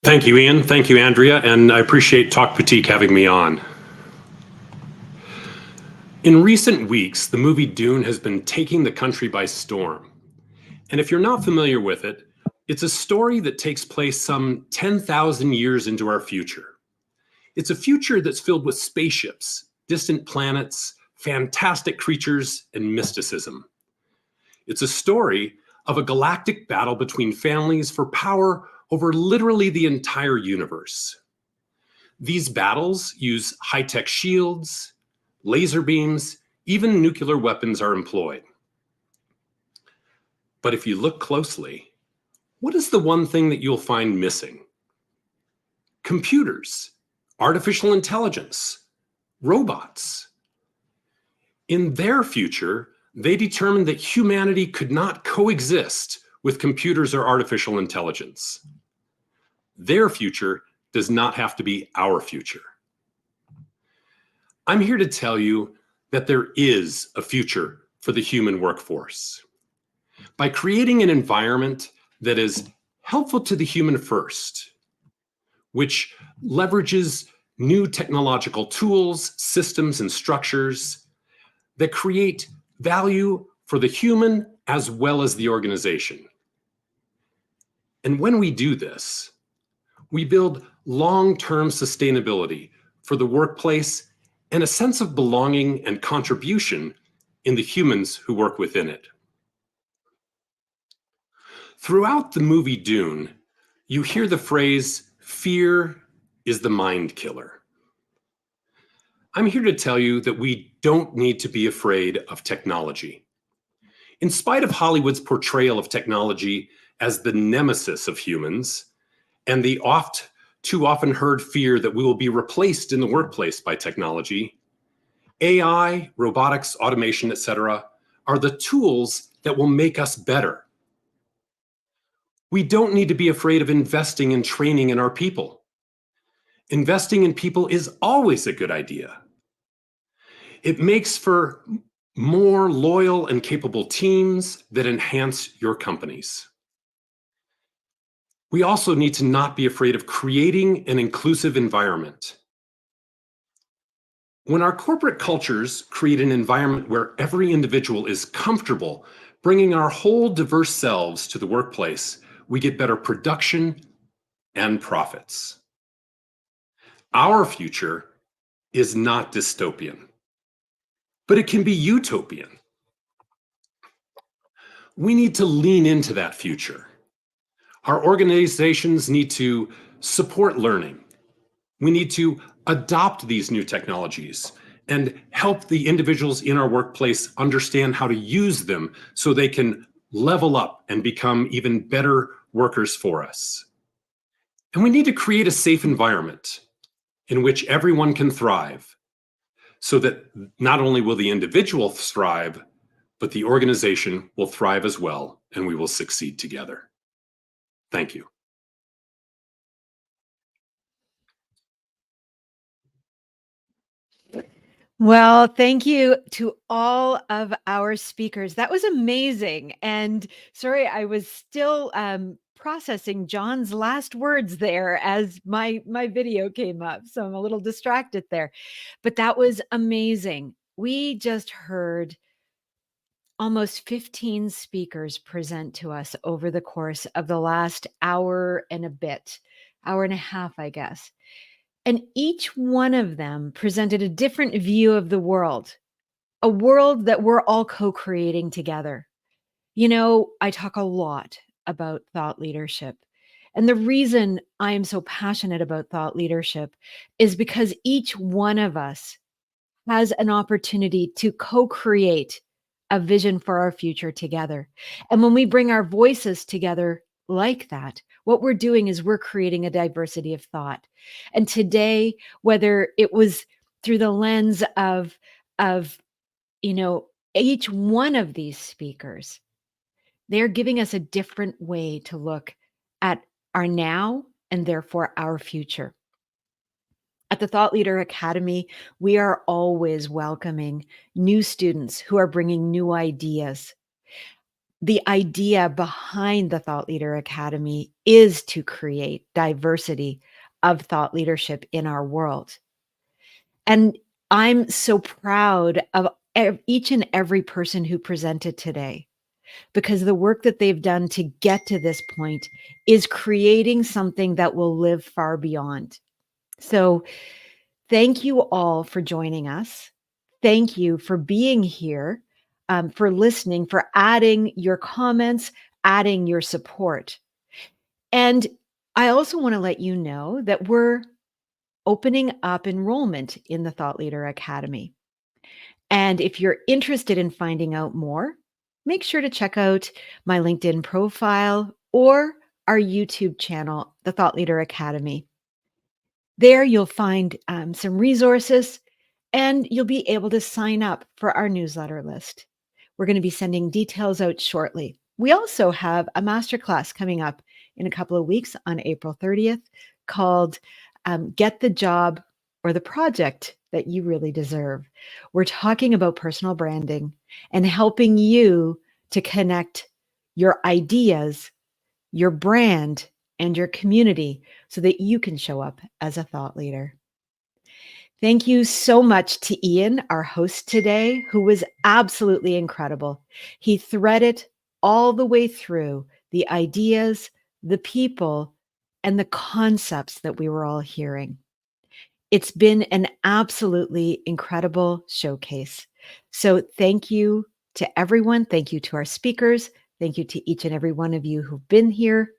Thank you, Ian. Thank you, Andrea. And I appreciate Talk Boutique having me on. In recent weeks, the movie Dune has been taking the country by storm. And if you're not familiar with it, it's a story that takes place some 10,000 years into our future. It's a future that's filled with spaceships, distant planets, fantastic creatures, and mysticism. It's a story of a galactic battle between families for power over literally the entire universe. These battles use high-tech shields, laser beams, even nuclear weapons are employed. But if you look closely, what is the one thing that you'll find missing? Computers, artificial intelligence, robots. In their future, they determined that humanity could not coexist with computers or artificial intelligence. Their future does not have to be our future. I'm here to tell you that there is a future for the human workforce. By creating an environment that is helpful to the human first, which leverages new technological tools, systems, and structures that create value for the human as well as the organization. And when we do this, we build long-term sustainability for the workplace and a sense of belonging and contribution in the humans who work within it. Throughout the movie Dune, you hear the phrase, "Fear is the mind killer." I'm here to tell you that we don't need to be afraid of technology. In spite of Hollywood's portrayal of technology as the nemesis of humans and the too often heard fear that we will be replaced in the workplace by technology, AI, robotics, automation, etc., are the tools that will make us better. We don't need to be afraid of investing in training in our people. Investing in people is always a good idea. It makes for more loyal and capable teams that enhance your companies. We also need to not be afraid of creating an inclusive environment. When our corporate cultures create an environment where every individual is comfortable bringing our whole diverse selves to the workplace, we get better production and profits. Our future is not dystopian, but it can be utopian. We need to lean into that future. Our organizations need to support learning. We need to adopt these new technologies and help the individuals in our workplace understand how to use them so they can level up and become even better workers for us. And we need to create a safe environment in which everyone can thrive so that not only will the individual thrive, but the organization will thrive as well, and we will succeed together. Thank you. Well, thank you to all of our speakers. That was amazing. And sorry, I was still processing John's last words there as my video came up. So I'm a little distracted there. But that was amazing. We just heard almost 15 speakers present to us over the course of the last hour and a bit, hour and a half, I guess. And each one of them presented a different view of the world, a world that we're all co-creating together. You know, I talk a lot about thought leadership. And the reason I am so passionate about thought leadership is because each one of us has an opportunity to co-create a vision for our future together. And when we bring our voices together like that, what we're doing is we're creating a diversity of thought. And today, whether it was through the lens of each one of these speakers, they're giving us a different way to look at our now and therefore our future. At the Thought Leader Academy, we are always welcoming new students who are bringing new ideas. The idea behind the Thought Leader Academy is to create diversity of thought leadership in our world. And I'm so proud of each and every person who presented today, because the work that they've done to get to this point is creating something that will live far beyond. So thank you all for joining us. Thank you for being here, for listening, for adding your comments, adding your support. And I also want to let you know that we're opening up enrollment in the Thought Leader Academy. And if you're interested in finding out more, make sure to check out my LinkedIn profile or our YouTube channel, the Thought Leader Academy. There you'll find some resources and you'll be able to sign up for our newsletter list. We're going to be sending details out shortly. We also have a masterclass coming up in a couple of weeks on April 30th called Get the Job or the Project That You Really Deserve. We're talking about personal branding and helping you to connect your ideas, your brand, and your community so that you can show up as a thought leader. Thank you so much to Ian, our host today, who was absolutely incredible. He threaded all the way through the ideas, the people, and the concepts that we were all hearing. It's been an absolutely incredible showcase. So thank you to everyone. Thank you to our speakers. Thank you to each and every one of you who've been here.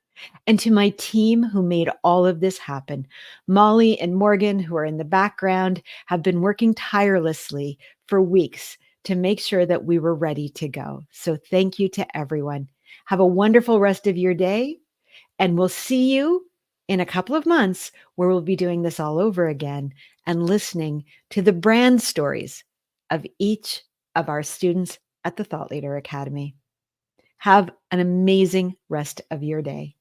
And to my team who made all of this happen. Molly and Morgan, who are in the background, have been working tirelessly for weeks to make sure that we were ready to go. So thank you to everyone. Have a wonderful rest of your day. And we'll see you in a couple of months where we'll be doing this all over again and listening to the brand stories of each of our students at the Thought Leader Academy. Have an amazing rest of your day.